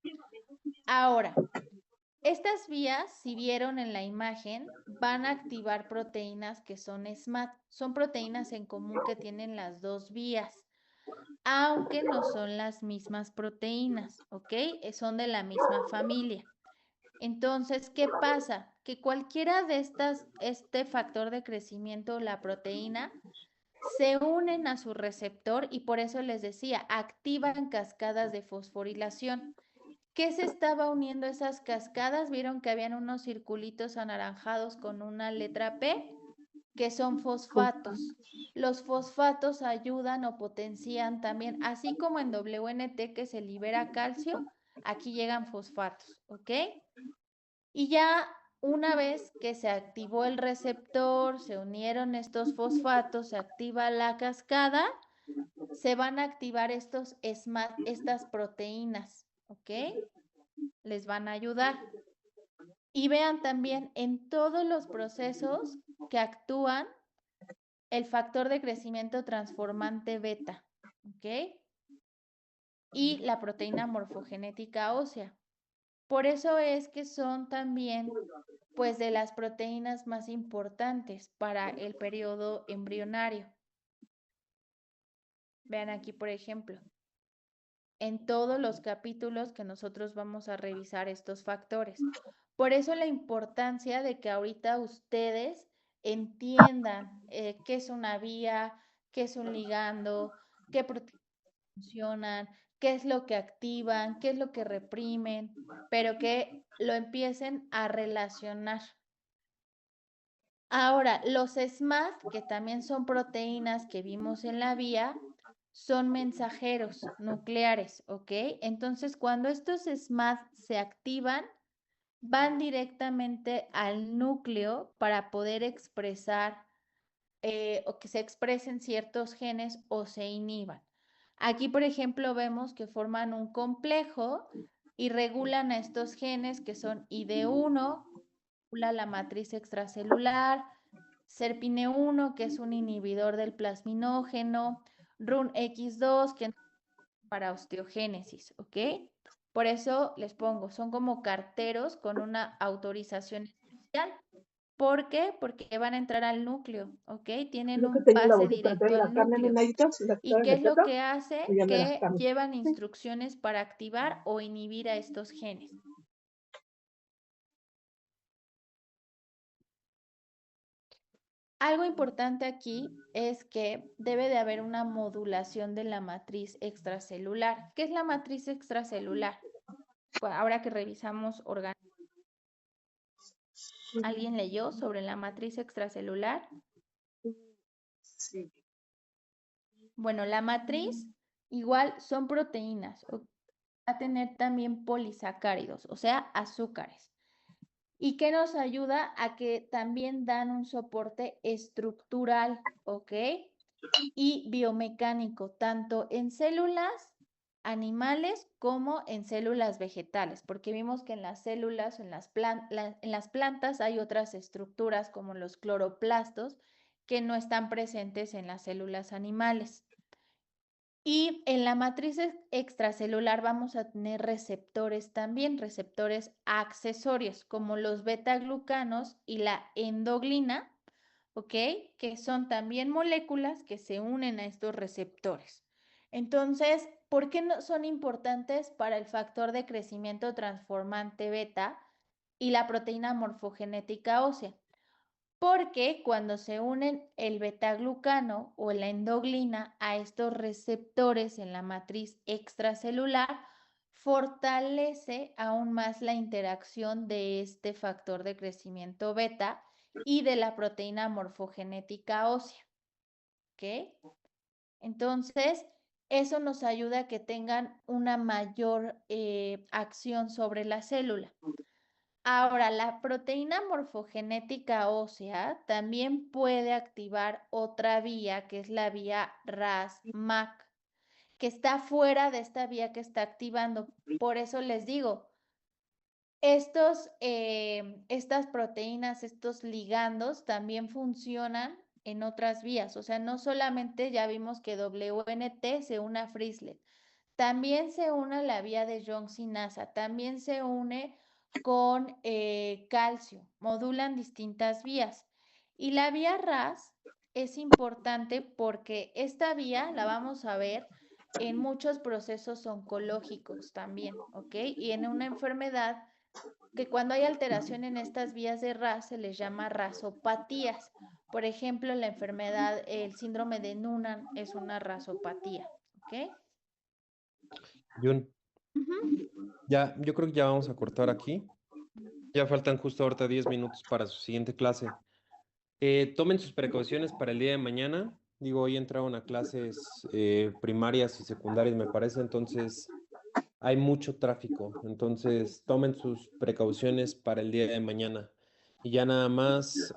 Ahora, estas vías, si vieron en la imagen, van a activar proteínas que son SMAD. Son proteínas en común que tienen las dos vías, aunque no son las mismas proteínas, ¿ok? Son de la misma familia. Entonces, ¿qué pasa? Que cualquiera de estas, este factor de crecimiento, la proteína, se unen a su receptor y por eso les decía, activan cascadas de fosforilación. ¿Qué se estaba uniendo a esas cascadas? Vieron que habían unos circulitos anaranjados con una letra P, que son fosfatos. Los fosfatos ayudan o potencian también, así como en WNT que se libera calcio, aquí llegan fosfatos, ¿ok? Y ya una vez que se activó el receptor, se unieron estos fosfatos, se activa la cascada, se van a activar estas proteínas, ¿ok? Les van a ayudar. Y vean también en todos los procesos que actúan el factor de crecimiento transformante beta, ¿ok? Y la proteína morfogenética ósea. Por eso es que son también, pues, de las proteínas más importantes para el periodo embrionario. Vean aquí, por ejemplo, en todos los capítulos que nosotros vamos a revisar estos factores. Por eso la importancia de que ahorita ustedes entiendan qué es una vía, qué es un ligando, qué proteínas funcionan, qué es lo que activan, qué es lo que reprimen, pero que lo empiecen a relacionar. Ahora, los SMAD, que también son proteínas que vimos en la vía, son mensajeros nucleares, ¿ok? Entonces, cuando estos SMAD se activan, van directamente al núcleo para poder expresar o que se expresen ciertos genes o se inhiban. Aquí, por ejemplo, vemos que forman un complejo y regulan a estos genes que son ID1, regula la matriz extracelular, SERPINE1, que es un inhibidor del plasminógeno, RUNX2, que es para osteogénesis, ¿ok? Por eso les pongo, son como carteros con una autorización especial. ¿Por qué? Porque van a entrar al núcleo, ¿ok? Tienen Creo que un tenía la pase bolsita directo de la al carne, núcleo. Menaito, si la ¿Y quitaron qué de es lo plato, que hace? y ya me las Que cambio. llevan instrucciones para activar o inhibir a estos genes. Algo importante aquí es que debe de haber una modulación de la matriz extracelular. ¿Qué es la matriz extracelular? Ahora que revisamos organismos. ¿Alguien leyó sobre la matriz extracelular? Sí. Bueno, la matriz igual son proteínas. Va a tener también polisacáridos, o sea, azúcares. ¿Y qué nos ayuda? A que también dan un soporte estructural, ¿ok? Y biomecánico, tanto en células animales como en células vegetales, porque vimos que en las células, en las plantas hay otras estructuras como los cloroplastos que no están presentes en las células animales. Y en la matriz extracelular vamos a tener receptores también, receptores accesorios, como los beta-glucanos y la endoglina, ¿ok? Que son también moléculas que se unen a estos receptores. Entonces, ¿por qué no son importantes para el factor de crecimiento transformante beta y la proteína morfogenética ósea? Porque cuando se unen el betaglucano o la endoglina a estos receptores en la matriz extracelular, fortalece aún más la interacción de este factor de crecimiento beta y de la proteína morfogenética ósea. ¿Ok? Entonces, eso nos ayuda a que tengan una mayor acción sobre la célula. Ahora, la proteína morfogenética ósea también puede activar otra vía, que es la vía RAS-MAC, que está fuera de esta vía que está activando. Por eso les digo, estas proteínas, estos ligandos también funcionan en otras vías. O sea, no solamente ya vimos que WNT se une a Frislet, también se une a la vía de Young-Sinasa, también se une con calcio, modulan distintas vías. Y la vía RAS es importante porque esta vía la vamos a ver en muchos procesos oncológicos también, ¿ok? Y en una enfermedad que cuando hay alteración en estas vías de RAS se les llama rasopatías. Por ejemplo, la enfermedad, el síndrome de Noonan es una rasopatía, ¿ok? Jun, Ujú. ya, yo creo que ya vamos a cortar aquí. Ya faltan justo ahorita 10 minutos para su siguiente clase. Tomen sus precauciones para el día de mañana. Digo, hoy entraron a clases primarias y secundarias, me parece, entonces hay mucho tráfico. Entonces, tomen sus precauciones para el día de mañana. Y ya nada más